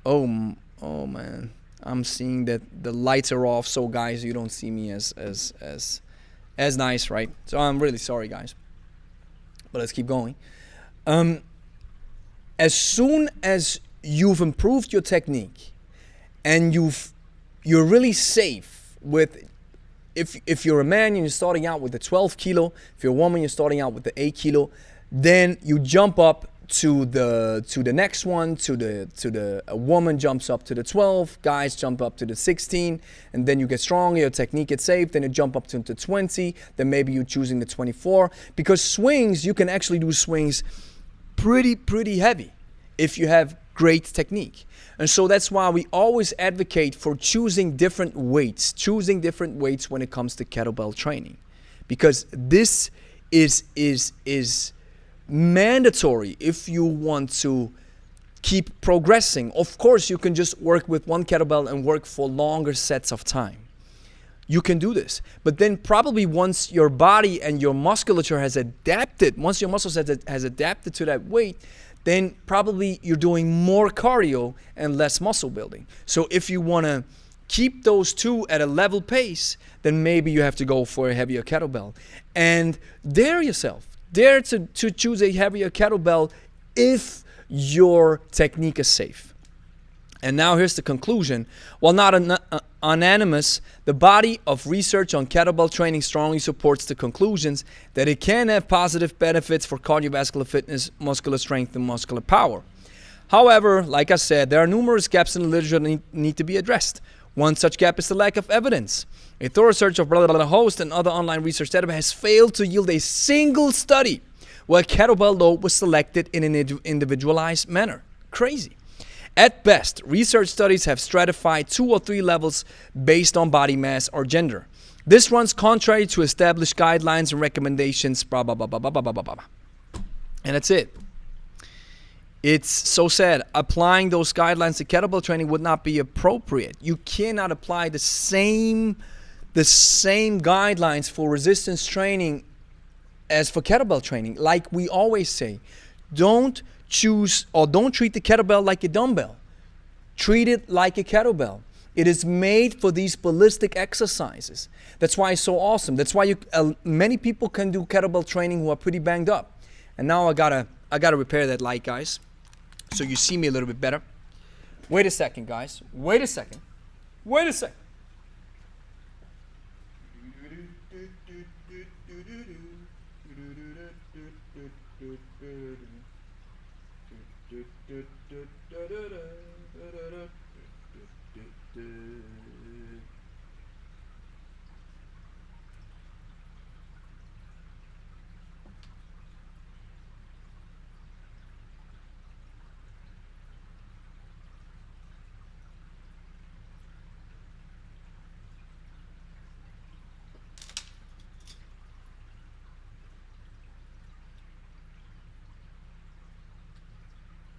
oh man, I'm seeing that the lights are off, so guys, you don't see me as nice, right? So I'm really sorry, guys. But let's keep going. As soon as you've improved your technique and you're really safe with, if you're a man and you're starting out with the 12 kilo, if you're a woman, you're starting out with the 8 kilo, then you jump up to the next one, a woman jumps up to the 12, guys jump up to the 16, and then you get stronger, your technique gets safe, then you jump up to the 20, then maybe you're choosing the 24, because swings, you can actually do swings pretty heavy if you have great technique. And so that's why we always advocate for choosing different weights when it comes to kettlebell training, because this is mandatory if you want to keep progressing. Of course, you can just work with one kettlebell and work for longer sets of time. You can do this. But then probably once your body and your musculature has adapted, once your muscles has adapted to that weight, then probably you're doing more cardio and less muscle building. So if you want to keep those two at a level pace, then maybe you have to go for a heavier kettlebell. And dare yourself. Dare to choose a heavier kettlebell if your technique is safe. And now here's the conclusion. While not unanimous, the body of research on kettlebell training strongly supports the conclusions that it can have positive benefits for cardiovascular fitness, muscular strength, and muscular power. However, like I said, there are numerous gaps in the literature that need to be addressed. One such gap is the lack of evidence. A thorough search of host and other online research data has failed to yield a single study where kettlebell load was selected in an individualized manner. Crazy. At best, research studies have stratified 2 or 3 levels based on body mass or gender. This runs contrary to established guidelines and recommendations, blah, blah, blah, blah, blah, blah, blah, blah. And that's it. It's so sad. Applying those guidelines to kettlebell training would not be appropriate. You cannot apply the same guidelines for resistance training as for kettlebell training. Like we always say, don't treat the kettlebell like a dumbbell. Treat it like a kettlebell. It is made for these ballistic exercises. That's why it's so awesome. That's why many people can do kettlebell training who are pretty banged up. And now I gotta repair that light, guys, so you see me a little bit better. Wait a second, guys. Wait a second. Wait a second.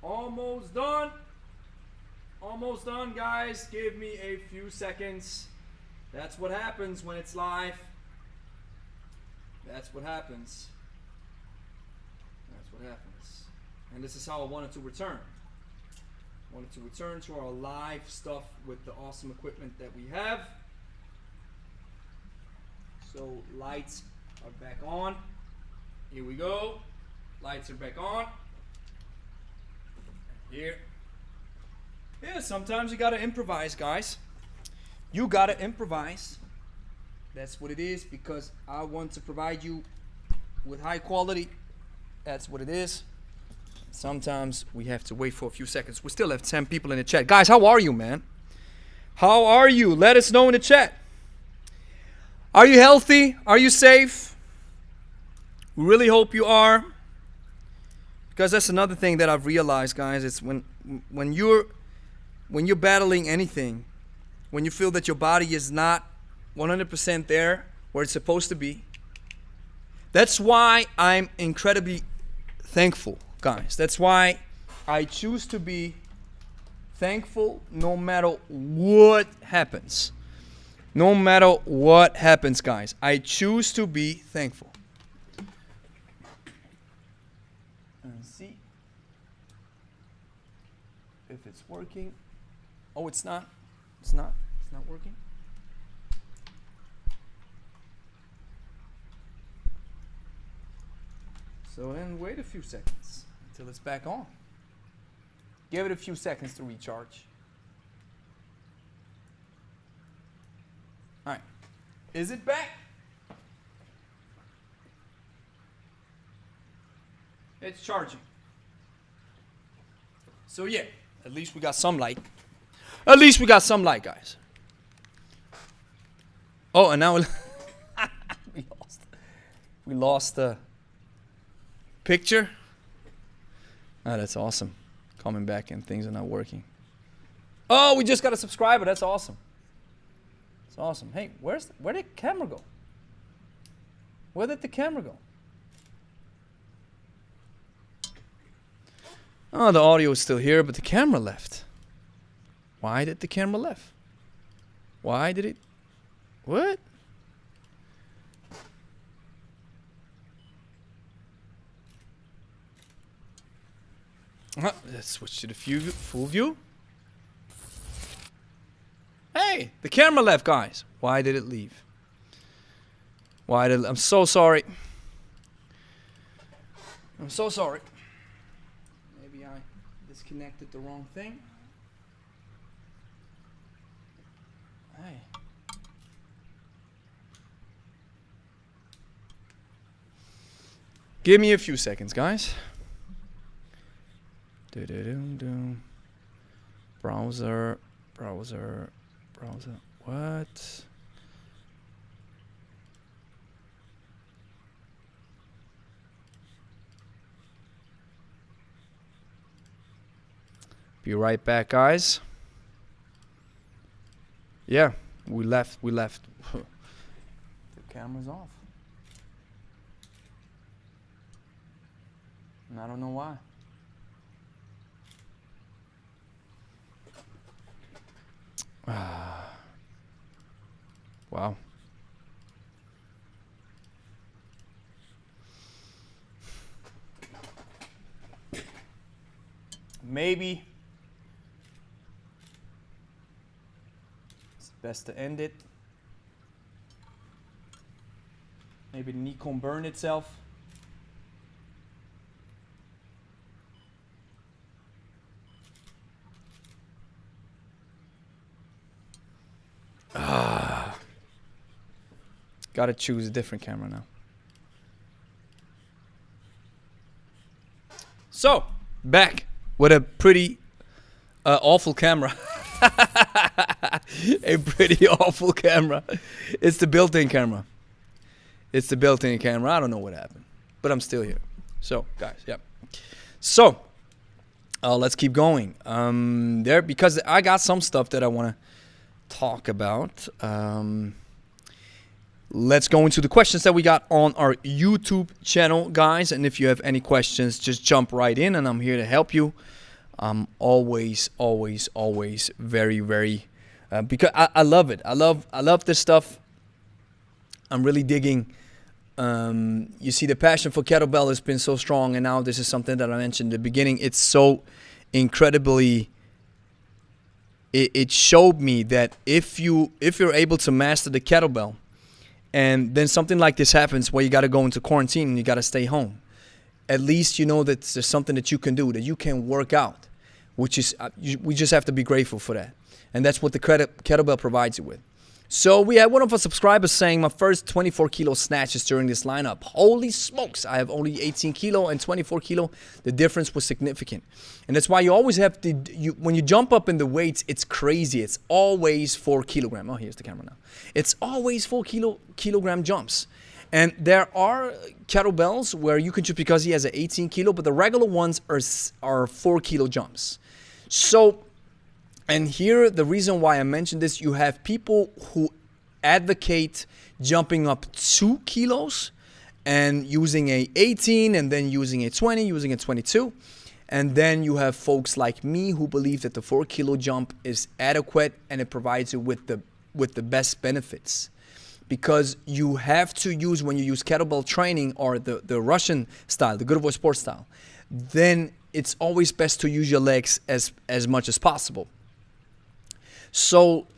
Almost done. Almost done, guys. Give me a few seconds. That's what happens when it's live. That's what happens. That's what happens. And this is how I wanted to return. I wanted to return to our live stuff with the awesome equipment that we have. So lights are back on. Here we go. Lights are back on. Here. Yeah, sometimes you gotta improvise, guys. You gotta improvise. That's what it is, because I want to provide you with high quality. That's what it is. Sometimes we have to wait for a few seconds. We still have 10 people in the chat. Guys, how are you, man? How are you? Let us know in the chat. Are you healthy? Are you safe? We really hope you are. Because that's another thing that I've realized, guys. It's when you're battling anything, when you feel that your body is not 100% there where it's supposed to be. That's why I'm incredibly thankful, guys. That's why I choose to be thankful no matter what happens. No matter what happens, guys. I choose to be thankful. See if it's working. Oh, it's not. It's not working. So then wait a few seconds until it's back on. Give it a few seconds to recharge. All right. Is it back? It's charging. So yeah, at least we got some light. At least we got some light, guys. Oh, and now we lost the picture. Oh, that's awesome. Coming back and things are not working. Oh, we just got a subscriber. That's awesome. It's awesome. Hey, where did the camera go? Where did the camera go? Oh, the audio is still here, but the camera left. Why did the camera left? Why did it? What? Let's switch to the full view. Hey, the camera left, guys. Why did it leave? I'm so sorry. I'm so sorry. Maybe I disconnected the wrong thing. Hey. Give me a few seconds, guys. Browser. What? Be right back, guys. Yeah, we left. The camera's off. And I don't know why. Wow. Maybe it's best to end it. Maybe the Nikon burn itself. Gotta choose a different camera now. So, back with a pretty awful camera. A pretty awful camera. It's the built-in camera. It's the built-in camera. I don't know what happened, but I'm still here. So, guys, yeah. So, let's keep going. Because I got some stuff that I want to talk about. Let's go into the questions that we got on our YouTube channel, guys. And if you have any questions, just jump right in, and I'm here to help you. I'm always very, very, because I love it. I love this stuff. I'm really digging. You see, the passion for kettlebell has been so strong, and now this is something that I mentioned in the beginning. It's so incredibly. It showed me that if you're able to master the kettlebell, and then something like this happens where you got to go into quarantine and you got to stay home, at least you know that there's something that you can do, that you can work out, which is, we just have to be grateful for that. And that's what the kettlebell provides you with. So we had one of our subscribers saying, my first 24 kilo snatches during this lineup. Holy smokes, I have only 18 kilo and 24 kilo. The difference was significant. And that's why you always have to, when you jump up in the weights, it's crazy. It's always 4 kilogram. Oh, here's the camera now. It's always 4 kilogram jumps. And there are kettlebells where you can just, because he has an 18 kilo, but the regular ones are 4 kilo jumps. So, and here, the reason why I mentioned this, you have people who advocate jumping up 2 kilos and using a 18 and then using a 20, using a 22. And then you have folks like me who believe that the 4 kilo jump is adequate and it provides you with the best benefits. Because you have to use, when you use kettlebell training or the Russian style, the good boy sports style, then it's always best to use your legs as much as possible. So,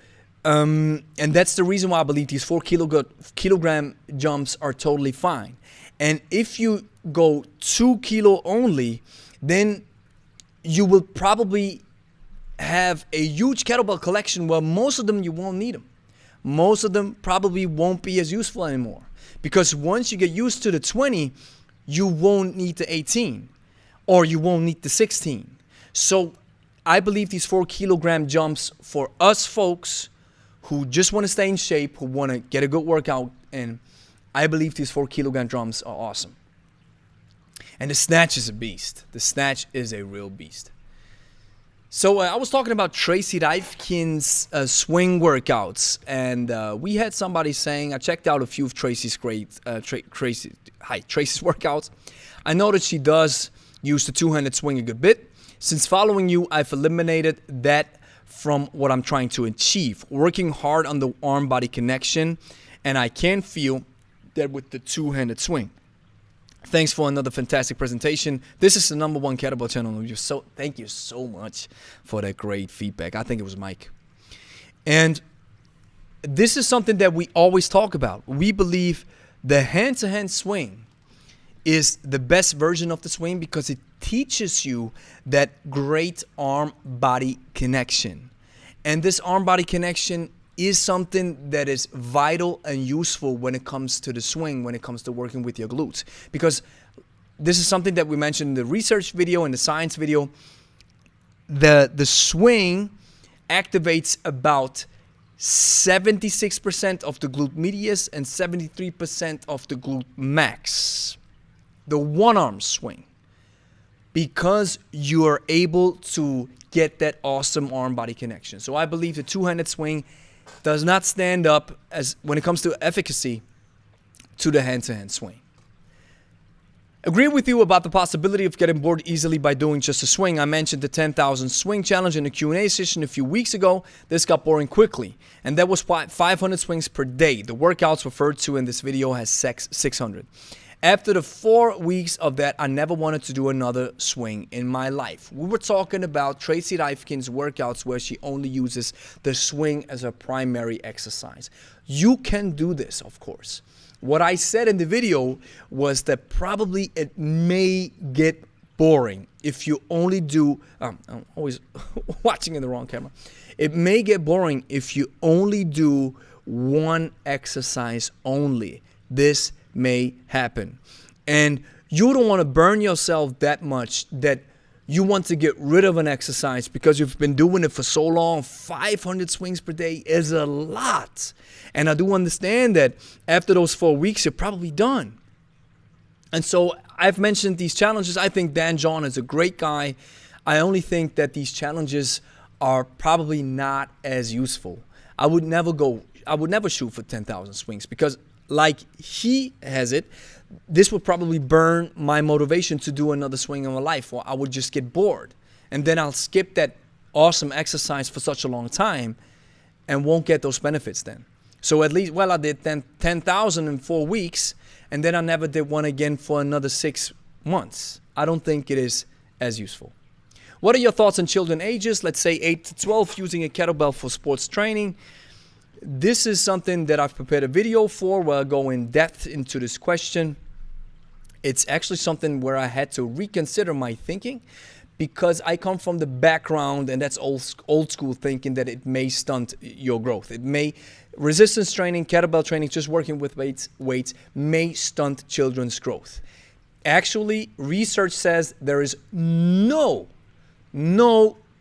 and that's the reason why I believe these 4 kilogram jumps are totally fine. And if you go 2 kilo only, then you will probably have a huge kettlebell collection where most of them you won't need them. Most of them probably won't be as useful anymore. Because once you get used to the 20, you won't need the 18 or you won't need the 16. So I believe these 4 kilogram jumps for us folks who just want to stay in shape, who want to get a good workout, and I believe these 4 kilogram jumps are awesome. And the snatch is a beast. The snatch is a real beast. So I was talking about Tracy Reifkin's swing workouts, and we had somebody saying, I checked out a few of Tracy's Tracy's workouts. I know that she does use the two-handed swing a good bit. Since following you, I've eliminated that from what I'm trying to achieve. Working hard on the arm-body connection, and I can feel that with the two-handed swing. Thanks for another fantastic presentation. This is the #1 kettlebell channel. Thank you so much for that great feedback. I think it was Mike. And this is something that we always talk about. We believe the hand-to-hand swing is the best version of the swing because it teaches you that great arm-body connection. And this arm-body connection is something that is vital and useful when it comes to the swing, when it comes to working with your glutes. Because this is something that we mentioned in the research video and the science video. The swing activates about 76% of the glute medius and 73% of the glute max. The one-arm swing. Because you are able to get that awesome arm-body connection. So I believe the two-handed swing does not stand up as when it comes to efficacy to the hand-to-hand swing. Agree with you about the possibility of getting bored easily by doing just a swing. I mentioned the 10,000 swing challenge in the Q&A session a few weeks ago. This got boring quickly, and that was 500 swings per day. The workouts referred to in this video has 600. After the 4 weeks of that, I never wanted to do another swing in my life. We were talking about Tracy Reifkin's workouts where she only uses the swing as a primary exercise. You can do this, of course. What I said in the video was that probably it may get boring if you only do, I'm always watching in the wrong camera. It may get boring if you only do one exercise only. This may happen. And you don't want to burn yourself that much that you want to get rid of an exercise because you've been doing it for so long. 500 swings per day is a lot. And I do understand that after those 4 weeks, you're probably done. And so I've mentioned these challenges. I think Dan John is a great guy. I only think that these challenges are probably not as useful. I would never shoot for 10,000 swings because like he has it, this would probably burn my motivation to do another swing in my life, or I would just get bored. And then I'll skip that awesome exercise for such a long time and won't get those benefits then. So at least, I did 10,000 in 4 weeks, and then I never did one again for another 6 months. I don't think it is as useful. What are your thoughts on children ages, let's say 8 to 12, using a kettlebell for sports training? This is something that I've prepared a video for where I go in depth into this question. It's actually something where I had to reconsider my thinking because I come from the background, and that's old school thinking, that it may stunt your growth. Resistance training, kettlebell training, just working with weights may stunt children's growth. Actually, research says there is no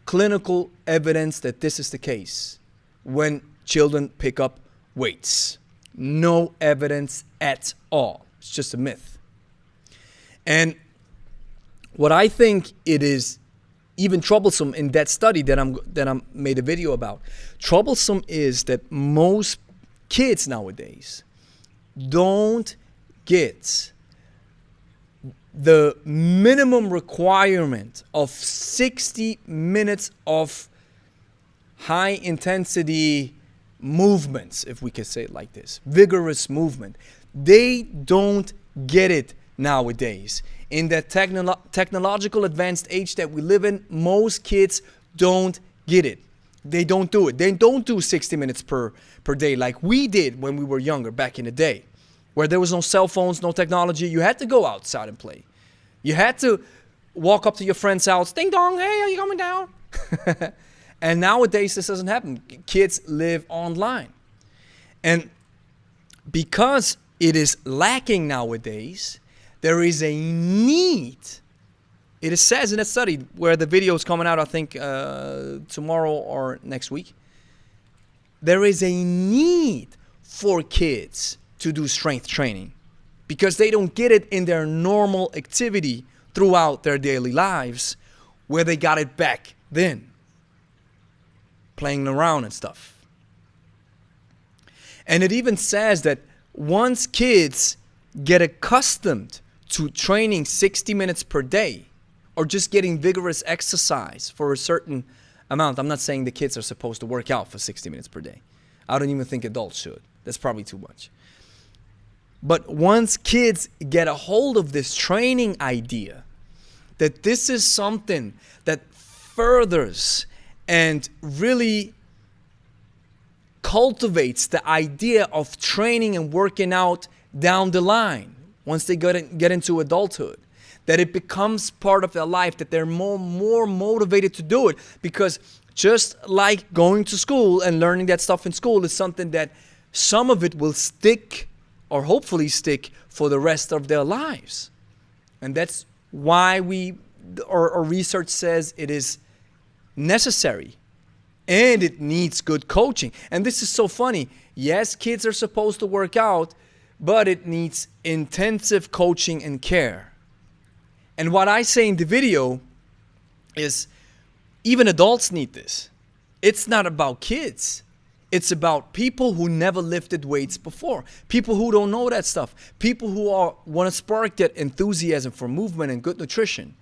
clinical evidence that this is the case when children pick up weights. No evidence at all. It's just a myth. And what I think it is even troublesome in that study that I made a video about, troublesome is that most kids nowadays don't get the minimum requirement of 60 minutes of high intensity movements, if we could say it like this, vigorous movement. They don't get it nowadays. In that technological advanced age that we live in, most kids don't get it. They don't do it. They don't do 60 minutes per day like we did when we were younger back in the day, where there was no cell phones, no technology. You had to go outside and play. You had to walk up to your friend's house, ding dong, hey, are you coming down? And nowadays, this doesn't happen. Kids live online. And because it is lacking nowadays, there is a need. It says in a study where the video is coming out, I think, tomorrow or next week. There is a need for kids to do strength training because they don't get it in their normal activity throughout their daily lives where they got it back then. Playing around and stuff. And it even says that once kids get accustomed to training 60 minutes per day or just getting vigorous exercise for a certain amount, I'm not saying the kids are supposed to work out for 60 minutes per day. I don't even think adults should. That's probably too much. But once kids get a hold of this training idea, that this is something that furthers and really cultivates the idea of training and working out down the line, once they get into adulthood, that it becomes part of their life, that they're more motivated to do it. Because just like going to school and learning that stuff in school is something that some of it will stick, or hopefully stick, for the rest of their lives. And that's why our research says it is necessary and it needs good coaching. And this is so funny. Yes, kids are supposed to work out, but it needs intensive coaching and care. And what I say in the video is even adults need this. It's not about kids. It's about people who never lifted weights before. People who don't know that stuff. People who want to spark that enthusiasm for movement and good nutrition.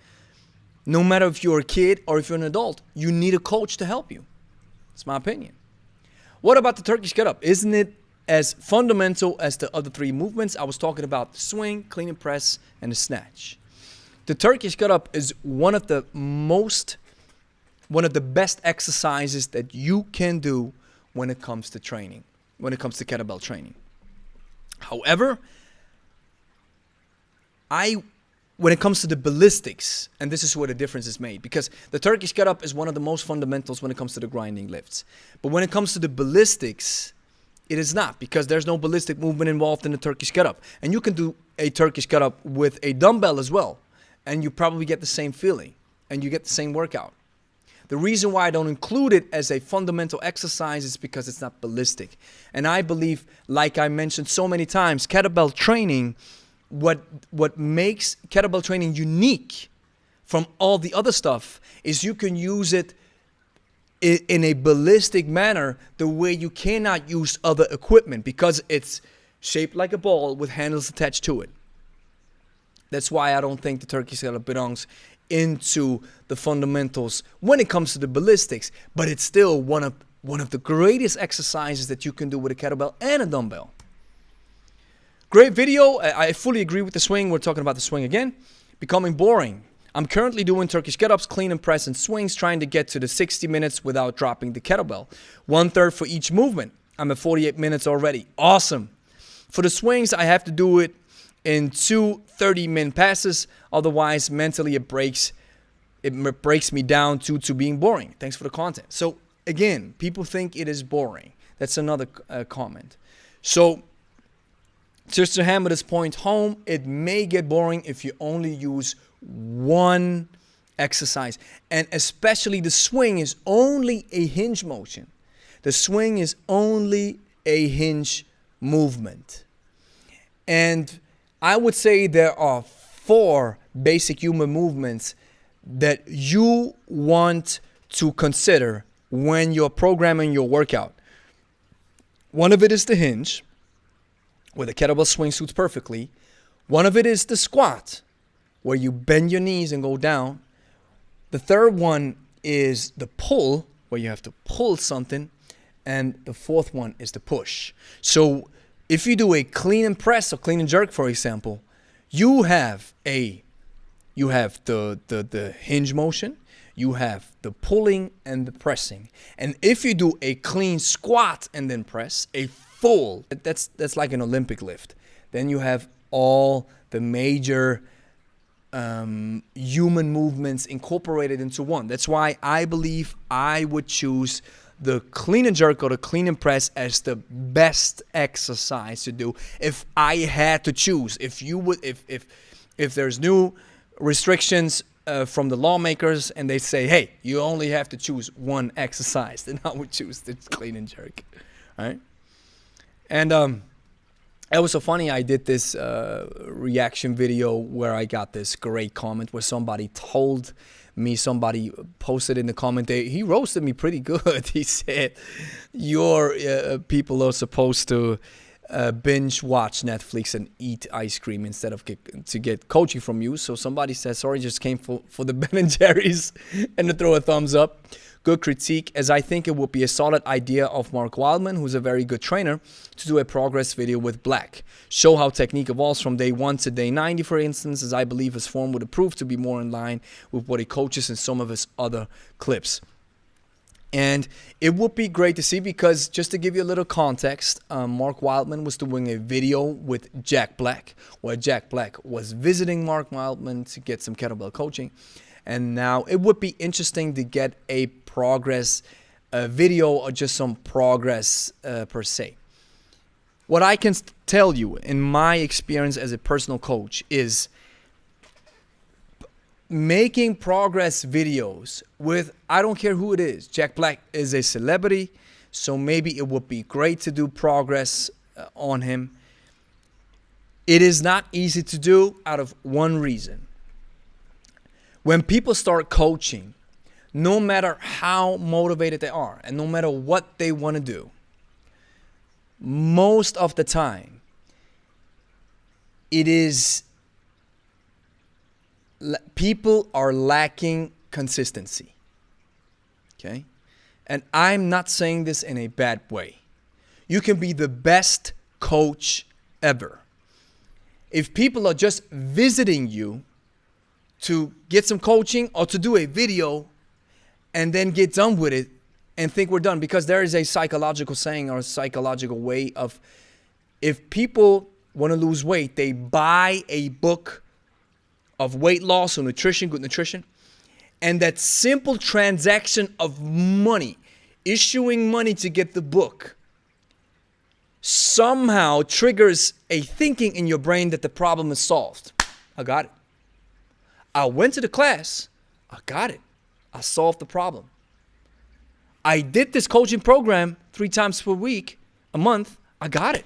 No matter if you're a kid or if you're an adult, you need a coach to help you. It's my opinion. What about the Turkish get up? Isn't it as fundamental as the other three movements? I was talking about the swing, clean and press, and the snatch. The Turkish get up is one of the best exercises that you can do when it comes to training, when it comes to kettlebell training. However, when it comes to the ballistics, and this is where the difference is made, because the Turkish get up is one of the most fundamentals when it comes to the grinding lifts. But when it comes to the ballistics, it is not, because there's no ballistic movement involved in the Turkish get up. And you can do a Turkish get up with a dumbbell as well, and you probably get the same feeling, and you get the same workout. The reason why I don't include it as a fundamental exercise is because it's not ballistic. And I believe, like I mentioned so many times, kettlebell training, what makes kettlebell training unique from all the other stuff is you can use it in a ballistic manner the way you cannot use other equipment, because it's shaped like a ball with handles attached to it. That's why I don't think the Turkish kettlebell belongs into the fundamentals when it comes to the ballistics, but it's still one of the greatest exercises that you can do with a kettlebell and a dumbbell. Great video. I fully agree with the swing. We're talking about the swing again. Becoming boring. I'm currently doing Turkish get-ups, clean and press, and swings, trying to get to the 60 minutes without dropping the kettlebell. 1/3 for each movement. I'm at 48 minutes already. Awesome. For the swings, I have to do it in 2 30-minute passes. Otherwise, mentally, it breaks me down to being boring. Thanks for the content. So, again, people think it is boring. That's another comment. So, just to hammer this point home, it may get boring if you only use one exercise. And especially the swing is only a hinge motion. The swing is only a hinge movement. And I would say there are 4 basic human movements that you want to consider when you're programming your workout. One of it is the hinge, where the kettlebell swing suits perfectly. One of it is the squat, where you bend your knees and go down. The third one is the pull, where you have to pull something. And the fourth one is the push. So if you do a clean and press or clean and jerk, for example, you have the hinge motion, you have the pulling and the pressing. And if you do a clean squat and then press, a full, that's like an Olympic lift. Then you have all the major human movements incorporated into one. That's why I believe I would choose the clean and jerk or the clean and press as the best exercise to do if I had to choose. If there's new restrictions from the lawmakers and they say, hey, you only have to choose one exercise, then I would choose the clean and jerk. All right? And it was so funny. I did this reaction video where I got this great comment where somebody posted in the comment, he roasted me pretty good. He said, your people are supposed to binge watch Netflix and eat ice cream instead of to get coaching from you. So somebody said, sorry, just came for the Ben and Jerry's and to throw a thumbs up. good critique, as I think it would be a solid idea of Mark Wildman, who's a very good trainer, to do a progress video with Black. Show how technique evolves from day 1 to day 90, for instance, as I believe his form would prove to be more in line with what he coaches in some of his other clips. And it would be great to see, because just to give you a little context, Mark Wildman was doing a video with Jack Black, where Jack Black was visiting Mark Wildman to get some kettlebell coaching. And now it would be interesting to get a progress video, or just some progress per se. What I can tell you in my experience as a personal coach is making progress videos with, I don't care who it is. Jack Black is a celebrity, so maybe it would be great to do progress on him. It is not easy to do out of one reason. When people start coaching, no matter how motivated they are and no matter what they want to do, most of the time, it is people are lacking consistency. Okay? And I'm not saying this in a bad way. You can be the best coach ever. If people are just visiting you to get some coaching or to do a video and then get done with it and think we're done, because there is a psychological saying or a psychological way of, if people want to lose weight, they buy a book of weight loss or nutrition, good nutrition, and that simple transaction of money, issuing money to get the book, somehow triggers a thinking in your brain that the problem is solved. I got it. I went to the class. I got it. I solved the problem. I did this coaching program 3 times per week, a month. I got it.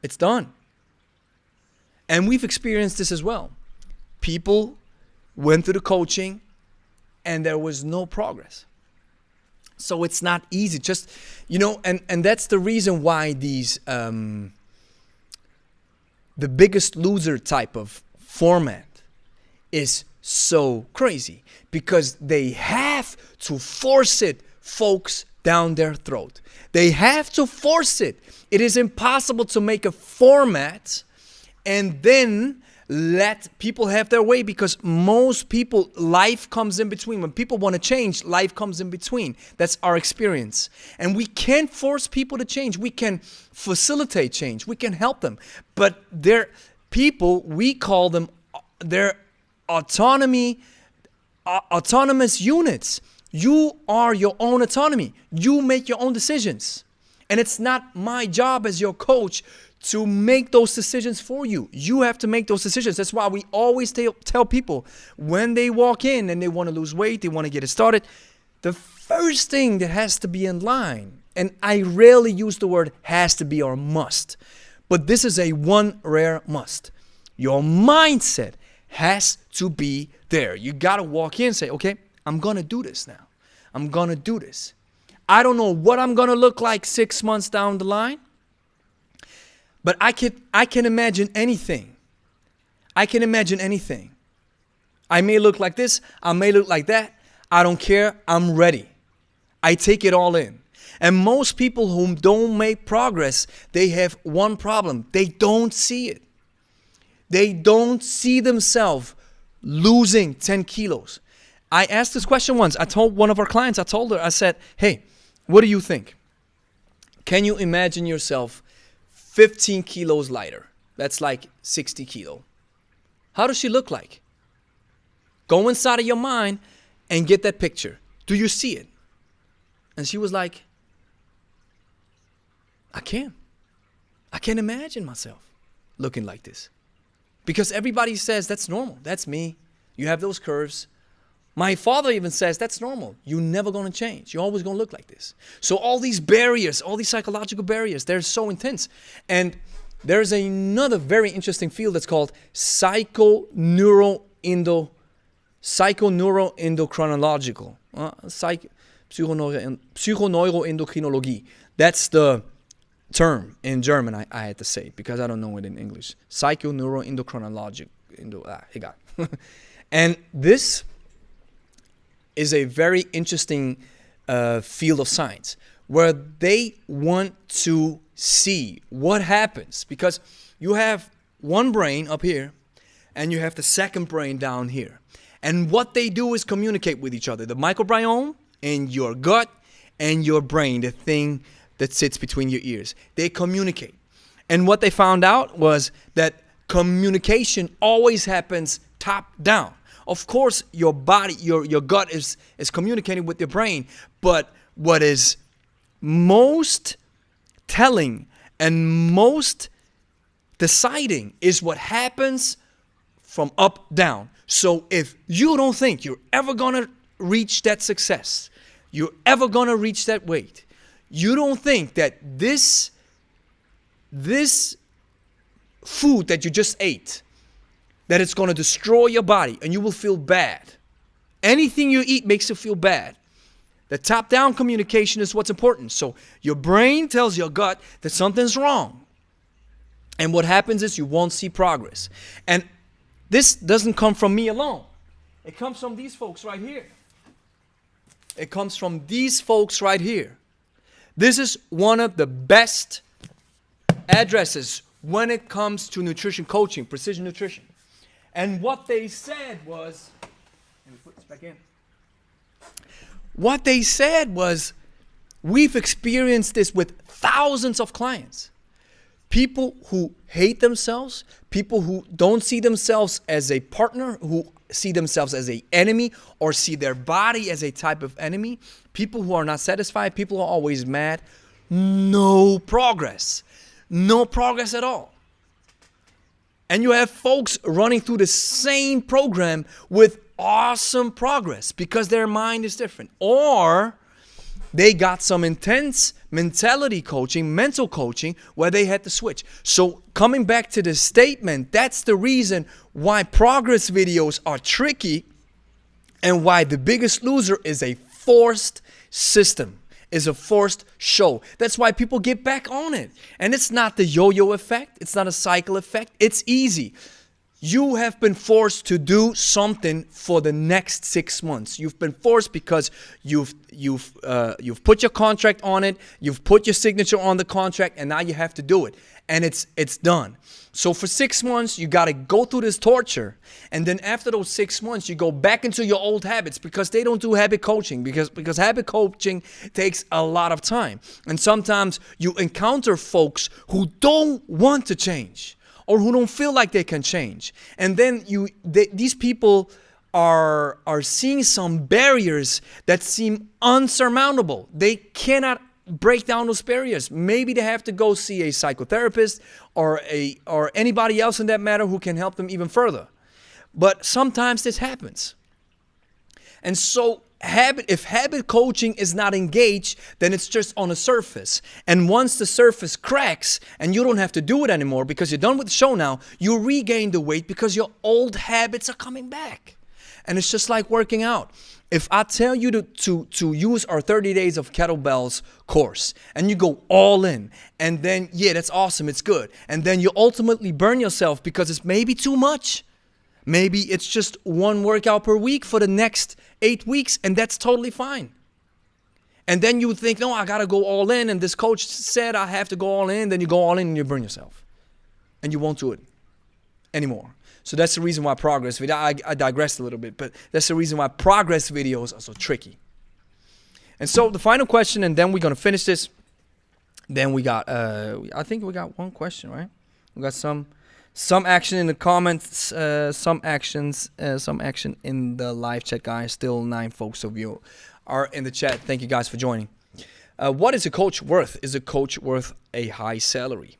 It's done. And we've experienced this as well. People went through the coaching and there was no progress. So it's not easy. Just, and that's the reason why these, the Biggest Loser type of format is so crazy, because they have to force it, folks, down their throat. They have to force it. It is impossible to make a format and then let people have their way, because most people, life comes in between. When people want to change, life comes in between. That's our experience. And we can't force people to change. We can facilitate change. We can help them. But they're people, we call them, they're autonomous units. You are your own autonomy. You make your own decisions. And it's not my job as your coach to make those decisions for you. You have to make those decisions. That's why we always tell people when they walk in and they want to lose weight, they want to get it started, the first thing that has to be in line, and I rarely use the word has to be or must, but this is a one rare must. Your mindset has to be there. You got to walk in and say, okay, I'm going to do this now. I'm going to do this. I don't know what I'm going to look like 6 months down the line, but I can imagine anything. I can imagine anything. I may look like this. I may look like that. I don't care. I'm ready. I take it all in. And most people who don't make progress, they have one problem. They don't see it. They don't see themselves losing 10 kilos. I asked this question once. I told one of our clients, I said, hey, what do you think? Can you imagine yourself 15 kilos lighter? That's like 60 kilo. How does she look like? Go inside of your mind and get that picture. Do you see it? And she was like, I can't imagine myself looking like this. Because everybody says that's normal. That's me. You have those curves. My father even says that's normal. You're never going to change. You're always going to look like this. So all these barriers, all these psychological barriers, they're so intense. And there's another very interesting field that's called psychoneuroendocrinological. Psychoneuroendocrinology. That's the term in German. I had to say it because I don't know it in English. Psychoneuroendocrinology. And this is a very interesting field of science, where they want to see what happens, because you have one brain up here and you have the second brain down here. And what they do is communicate with each other. The microbiome and your gut and your brain, the thing that sits between your ears, they communicate. And what they found out was that communication always happens top down. Of course, your body, your gut is communicating with your brain, but what is most telling and most deciding is what happens from up down. So if you don't think you're ever gonna reach that success, you're ever gonna reach that weight, you don't think that this food that you just ate, that it's gonna destroy your body and you will feel bad. Anything you eat makes you feel bad. The top-down communication is what's important. So your brain tells your gut that something's wrong. And what happens is you won't see progress. And this doesn't come from me alone. It comes from these folks right here. It comes from these folks right here. This is one of the best addresses when it comes to nutrition coaching, precision nutrition. And what they said was, let me put this back in. What they said was, we've experienced this with thousands of clients. People who hate themselves, people who don't see themselves as a partner, who see themselves as an enemy or see their body as a type of enemy, people who are not satisfied, people who are always mad, no progress. No progress at all. And you have folks running through the same program with awesome progress because their mind is different. Or they got some intense mentality coaching, mental coaching, where they had to switch. So coming back to the statement, that's the reason why progress videos are tricky and why The Biggest Loser is a forced system, is a forced show. That's why people get back on it. And it's not the yo-yo effect. It's not a cycle effect. It's easy. You have been forced to do something for the next 6 months. You've been forced because you've put your contract on it, you've put your signature on the contract, and now you have to do it. And it's done. So for 6 months, you got to go through this torture. And then after those 6 months, you go back into your old habits, because they don't do habit coaching, because habit coaching takes a lot of time. And sometimes you encounter folks who don't want to change, or who don't feel like they can change. And then these people are seeing some barriers that seem unsurmountable. They cannot break down those barriers. Maybe they have to go see a psychotherapist or anybody else in that matter who can help them even further. But sometimes this happens. And so if habit coaching is not engaged, then it's just on the surface. And once the surface cracks and you don't have to do it anymore because you're done with the show now, you regain the weight because your old habits are coming back. And it's just like working out. If I tell you to use our 30 days of Kettlebells course and you go all in, and then, yeah, that's awesome, it's good. And then you ultimately burn yourself because it's maybe too much. Maybe it's just one workout per week for the next 8 weeks, and that's totally fine. And then you think, no, I got to go all in, and this coach said I have to go all in. Then you go all in and you burn yourself. And you won't do it anymore. So that's the reason why progress video, I digressed a little bit, but that's the reason why progress videos are so tricky. And so the final question, and then we're going to finish this. Then we got, I think we got one question, right? We got some action in the comments, some action in the live chat, guys. Still 9 folks of you are in the chat. Thank you guys for joining. What is a coach worth? Is a coach worth a high salary?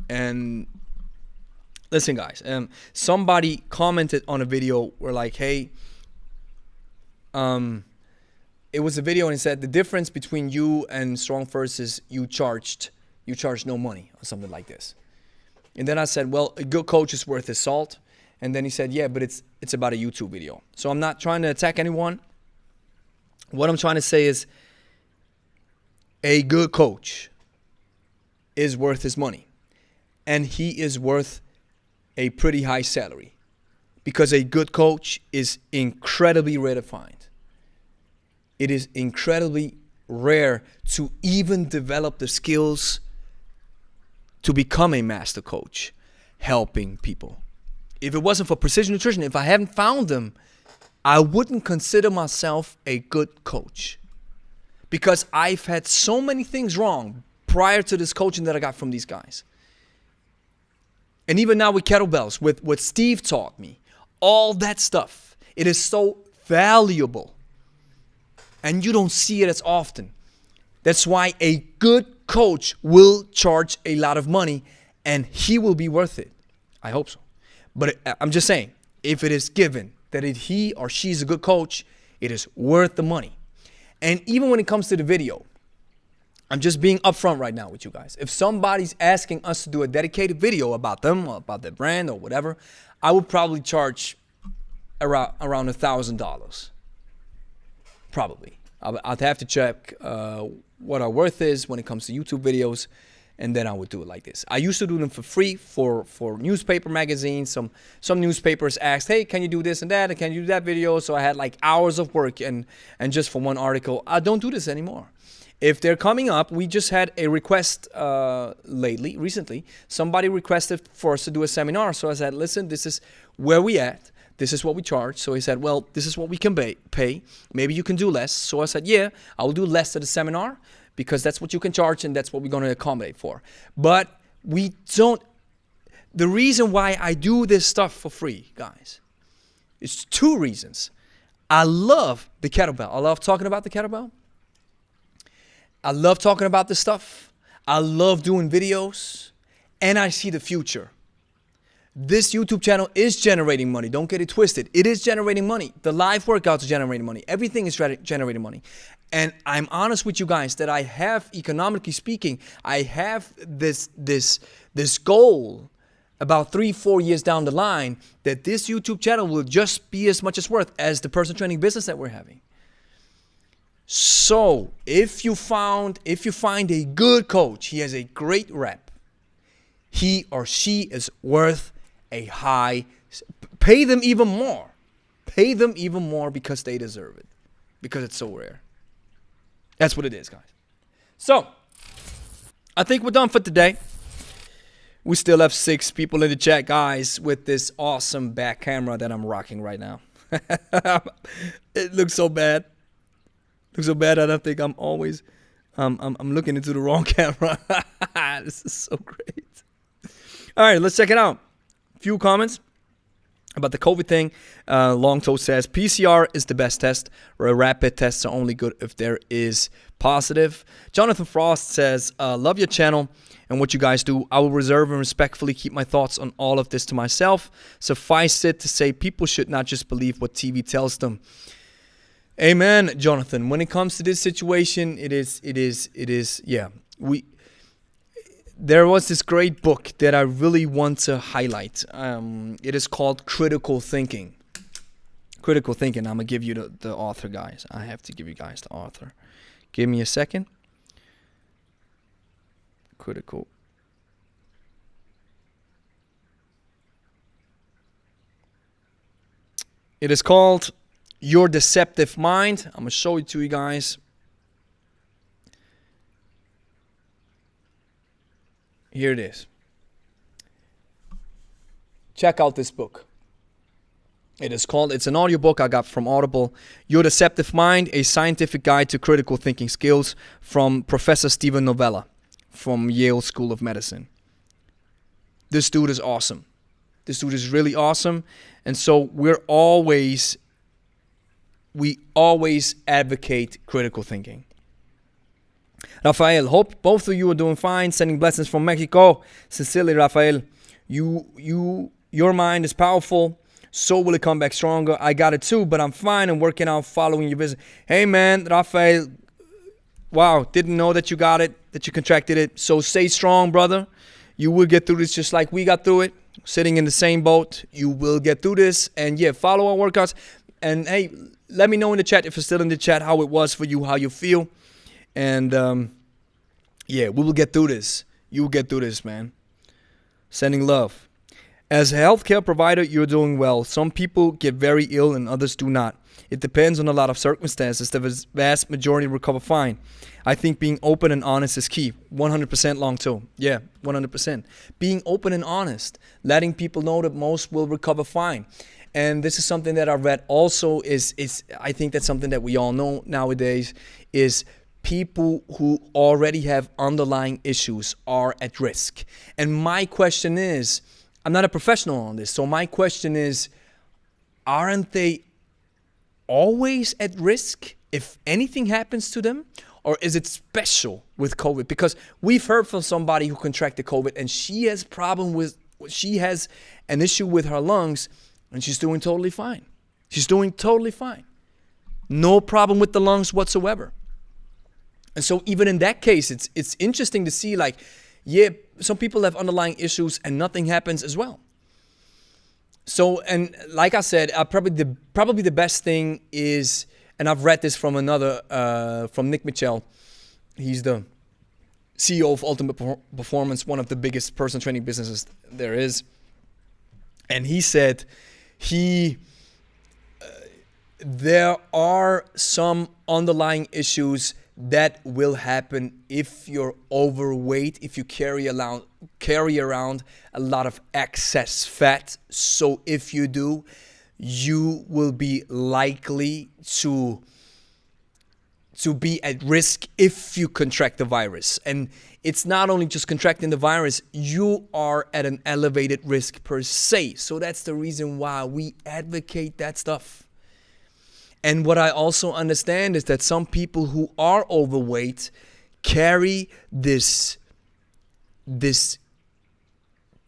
And listen, guys, somebody commented on a video where like, hey, it was a video and it said the difference between you and Strong First is you charged no money or something like this. And then I said, well, a good coach is worth his salt. And then he said, yeah, but it's about a YouTube video. So I'm not trying to attack anyone. What I'm trying to say is a good coach is worth his money. And he is worth a pretty high salary. Because a good coach is incredibly redefined. It is incredibly rare to even develop the skills to become a master coach, helping people. If it wasn't for precision nutrition, if I hadn't found them, I wouldn't consider myself a good coach, because I've had so many things wrong prior to this coaching that I got from these guys. And even now with kettlebells, with what Steve taught me, all that stuff, it is so valuable. And you don't see it as often. That's why a good coach will charge a lot of money, and he will be worth it. I hope so. But I'm just saying, if it is given that he or she is a good coach, it is worth the money. And even when it comes to the video, I'm just being upfront right now with you guys. If somebody's asking us to do a dedicated video about them or about their brand or whatever, I would probably charge around $1,000. Probably. I'd have to check what our worth is when it comes to YouTube videos, and then I would do it like this. I used to do them for free for newspaper magazines. Some newspapers asked, hey, can you do this and that? And can you do that video? So I had like hours of work and just for one article. I don't do this anymore. If they're coming up, we just had a request recently. Somebody requested for us to do a seminar. So I said, listen, this is where we at. This is what we charge. So he said, well, this is what we can pay. Maybe you can do less. So I said, yeah, I will do less at the seminar because that's what you can charge and that's what we're going to accommodate for. But we don't. The reason why I do this stuff for free, guys, is two reasons. I love the kettlebell. I love talking about the kettlebell. I love talking about this stuff. I love doing videos. And I see the future. This YouTube channel is generating money. Don't get it twisted. It is generating money. The live workouts are generating money. Everything is generating money. And I'm honest with you guys that I have, economically speaking, I have this goal about 3-4 years down the line that this YouTube channel will just be as much as worth as the personal training business that we're having. So if you find a good coach, he has a great rep, he or she is worth a high, pay them even more. Pay them even more because they deserve it. Because it's so rare. That's what it is, guys. So, I think we're done for today. We still have 6 people in the chat, guys, with this awesome back camera that I'm rocking right now. It looks so bad. Looks so bad. I don't think I'm always, I'm looking into the wrong camera. This is so great. All right, let's check it out. Few comments about the COVID thing. Longtoe says, PCR is the best test. Rapid tests are only good if there is positive. Jonathan Frost says, love your channel and what you guys do. I will reserve and respectfully keep my thoughts on all of this to myself. Suffice it to say, people should not just believe what TV tells them. Amen, Jonathan. When it comes to this situation, it is, yeah. There was this great book that I really want to highlight. It is called Critical Thinking. Critical Thinking. I'm going to give you the author, guys. I have to give you guys the author. Give me a second. Critical. It is called Your Deceptive Mind. I'm going to show it to you guys. Here it is. Check out this book. It's an audiobook I got from Audible. Your Deceptive Mind, a scientific guide to critical thinking skills, from Professor Steven Novella from Yale School of Medicine. This dude is awesome. This dude is really awesome. And so we always advocate critical thinking. Rafael, hope both of you are doing fine. Sending blessings from Mexico. Sincerely, Rafael, your mind is powerful. So will it come back stronger. I got it too, but I'm fine and working out following your visit. Hey, man, Rafael, wow, didn't know that you got it, that you contracted it. So stay strong, brother. You will get through this just like we got through it. Sitting in the same boat, you will get through this. And yeah, follow our workouts. And hey, let me know in the chat, if you're still in the chat, how it was for you, how you feel. And yeah, we will get through this. You will get through this, man. Sending love. As a healthcare provider, you're doing well. Some people get very ill and others do not. It depends on a lot of circumstances. The vast majority recover fine. I think being open and honest is key. 100% long toe. Yeah, 100%. Being open and honest, letting people know that most will recover fine. And this is something that I read also is I think that's something that we all know nowadays is people who already have underlying issues are at risk. And my question is, I'm not a professional on this, so my question is, aren't they always at risk if anything happens to them? Or is it special with COVID? Because we've heard from somebody who contracted COVID and she has an issue with her lungs and she's doing totally fine. She's doing totally fine. No problem with the lungs whatsoever. And so even in that case, it's interesting to see like, yeah, some people have underlying issues and nothing happens as well. So, and like I said, probably the best thing is, and I've read this from from Nick Mitchell. He's the CEO of Ultimate Performance, one of the biggest personal training businesses there is. And he said there are some underlying issues that will happen if you're overweight, if you carry around a lot of excess fat. So if you do, you will be likely to be at risk if you contract the virus. And it's not only just contracting the virus, you are at an elevated risk per se. So that's the reason why we advocate that stuff. And what I also understand is that some people who are overweight carry this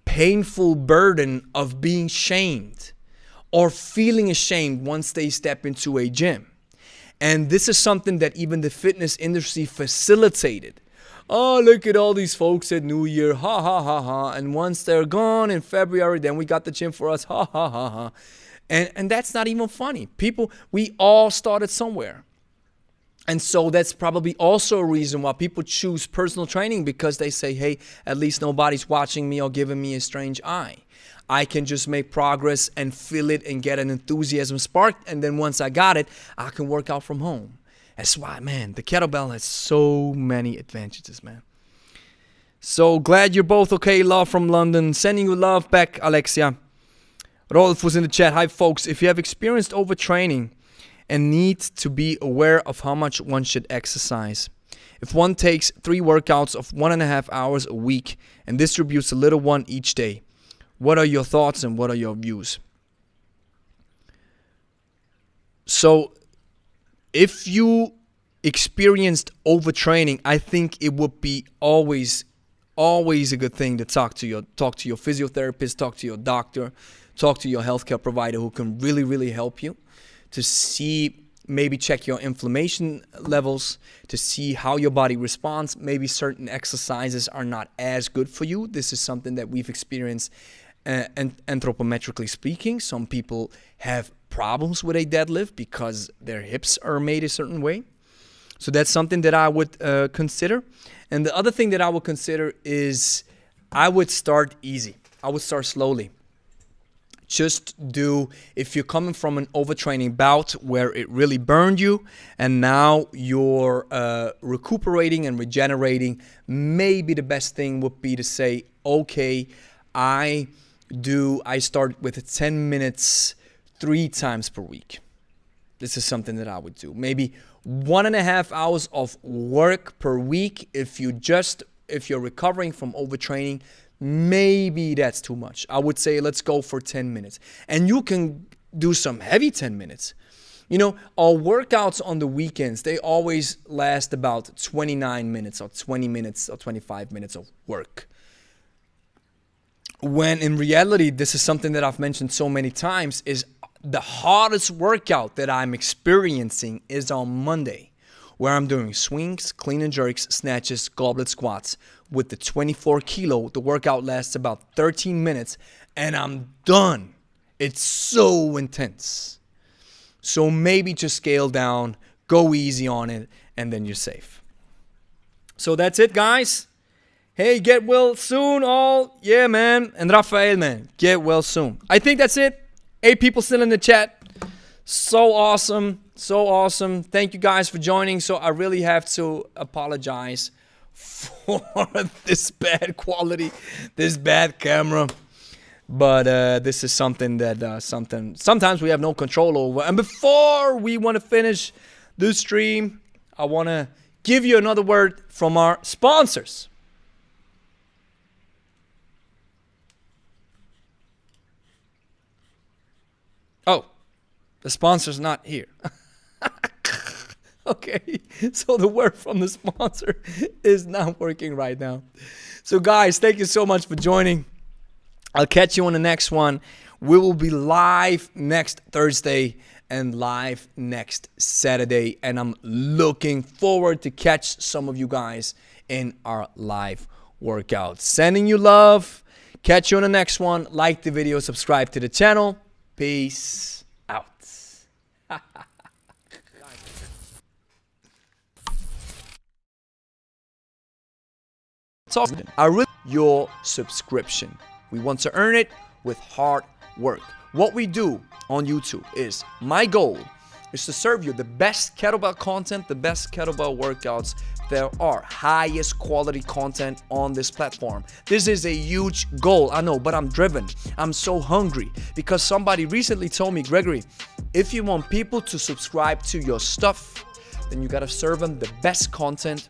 painful burden of being shamed or feeling ashamed once they step into a gym. And this is something that even the fitness industry facilitated. Oh, look at all these folks at New Year, ha, ha, ha, ha. And once they're gone in February, then we got the gym for us, ha, ha, ha, ha. And that's not even funny. People, we all started somewhere. And so that's probably also a reason why people choose personal training, because they say, hey, at least nobody's watching me or giving me a strange eye. I can just make progress and feel it and get an enthusiasm sparked. And then once I got it, I can work out from home. That's why, man, the kettlebell has so many advantages, man. So glad you're both okay. Love from London. Sending you love back, Alexia. Rolf was in the chat. Hi, folks. If you have experienced overtraining and need to be aware of how much one should exercise, if one takes 3 workouts of 1.5 hours a week and distributes a little one each day, what are your thoughts and what are your views? So, if you experienced overtraining, I think it would be always a good thing to talk to your physiotherapist, talk to your doctor, talk to your healthcare provider who can really, really help you to see, maybe check your inflammation levels, to see how your body responds. Maybe certain exercises are not as good for you. This is something that we've experienced anthropometrically speaking. Some people have problems with a deadlift because their hips are made a certain way. So that's something that I would consider. And the other thing that I would consider is I would start easy. I would start slowly. Just do, if you're coming from an overtraining bout where it really burned you and now you're recuperating and regenerating, maybe the best thing would be to say, okay, I start with 10 minutes 3 times per week. This is something that I would do. Maybe 1.5 hours of work per week. If you're recovering from overtraining, maybe that's too much. I would say let's go for 10 minutes. And you can do some heavy 10 minutes. You know, our workouts on the weekends, they always last about 29 minutes or 20 minutes or 25 minutes of work. When in reality, this is something that I've mentioned so many times, is the hardest workout that I'm experiencing is on Monday, where I'm doing swings, clean and jerks, snatches, goblet squats with the 24 kilo. The workout lasts about 13 minutes and I'm done. It's so intense. So maybe just scale down, go easy on it, and then you're safe. So that's it, guys. Hey, get well soon, all. Yeah, man. And Rafael, man, get well soon. I think that's it. 8 people still in the chat. So awesome. So awesome. Thank you guys for joining. So I really have to apologize for this bad quality, this bad camera. But this is something that sometimes we have no control over. And before we want to finish the stream, I want to give you another word from our sponsors. Oh, the sponsor's not here. Okay, so the word from the sponsor is not working right now. So guys, thank you so much for joining. I'll catch you on the next one. We will be live next Thursday and live next Saturday. And I'm looking forward to catch some of you guys in our live workout. Sending you love. Catch you on the next one. Like the video, subscribe to the channel. Peace out. Your subscription. We want to earn it with hard work. What we do on YouTube is, my goal is to serve you the best kettlebell content, the best kettlebell workouts. There are highest quality content on this platform. This is a huge goal, I know, but I'm driven. I'm so hungry because somebody recently told me, Gregory, if you want people to subscribe to your stuff, then you gotta serve them the best content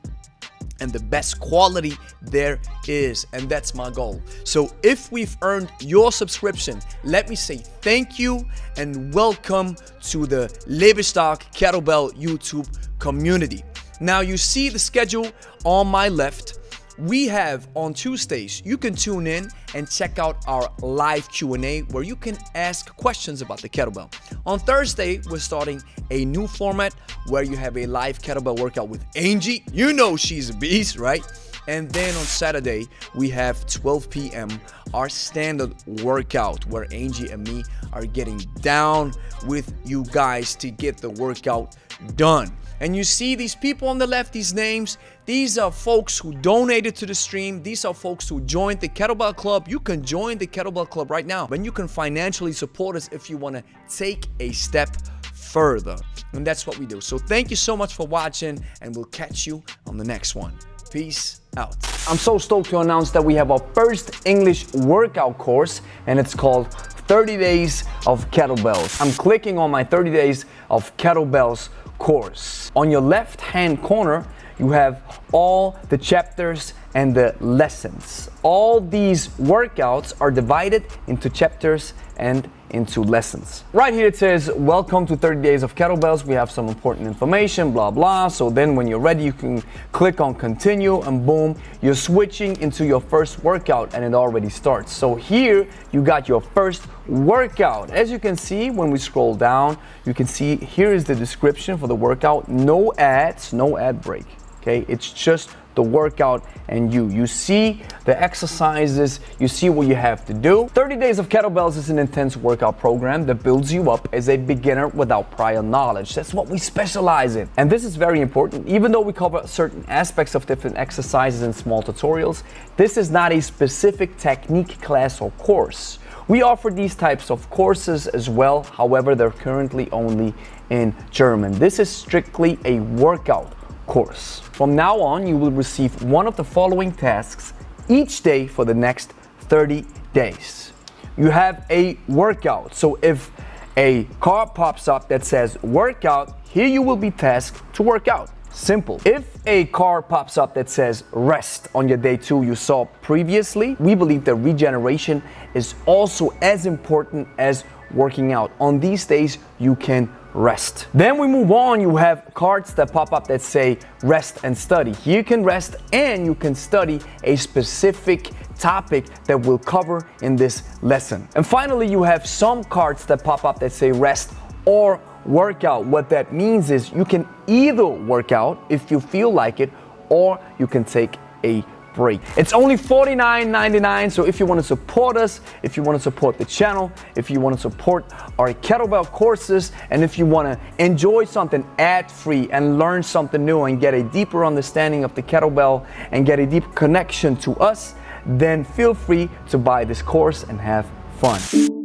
and the best quality there is, and that's my goal. So if we've earned your subscription, let me say thank you and welcome to the Lebe Kettlebell YouTube community. Now you see the schedule on my left. We have on Tuesdays, you can tune in and check out our live Q&A where you can ask questions about the kettlebell. On Thursday, we're starting a new format where you have a live kettlebell workout with Angie. You know she's a beast, right? And then on Saturday, we have 12 p.m. our standard workout where Angie and me are getting down with you guys to get the workout done. And you see these people on the left, these names, these are folks who donated to the stream. These are folks who joined the Kettlebell Club. You can join the Kettlebell Club right now, and you can financially support us if you want to take a step further. And that's what we do. So thank you so much for watching, and we'll catch you on the next one. Peace out. I'm so stoked to announce that we have our first English workout course, and it's called 30 Days of Kettlebells. I'm clicking on my 30 Days of Kettlebells course. On your left hand corner, you have all the chapters and the lessons. All these workouts are divided into chapters and into lessons. Right here it says, welcome to 30 Days of Kettlebells. We have some important information, blah, blah. So then when you're ready, you can click on continue and boom, you're switching into your first workout and it already starts. So here you got your first workout. As you can see, when we scroll down, you can see here is the description for the workout. No ads, no ad break. Okay, it's just the workout and you see the exercises, you see what you have to do. 30 Days of Kettlebells is an intense workout program that builds you up as a beginner without prior knowledge. That's what we specialize in. And this is very important. Even though we cover certain aspects of different exercises in small tutorials, this is not a specific technique class or course. We offer these types of courses as well. However, they're currently only in German. This is strictly a workout course. From now on, you will receive one of the following tasks each day for the next 30 days. You have a workout. So if a card pops up that says workout, here you will be tasked to work out. Simple. If a card pops up that says rest on your day 2 you saw previously, we believe that regeneration is also as important as working out. On these days, you can rest. Then we move on, you have cards that pop up that say rest and study. Here you can rest and you can study a specific topic that we'll cover in this lesson. And finally, you have some cards that pop up that say rest or workout. What that means is you can either work out if you feel like it, or you can take a break. It's only $49.99, so if you want to support us, if you want to support the channel, if you want to support our kettlebell courses, and if you want to enjoy something ad-free and learn something new and get a deeper understanding of the kettlebell and get a deep connection to us, then feel free to buy this course and have fun.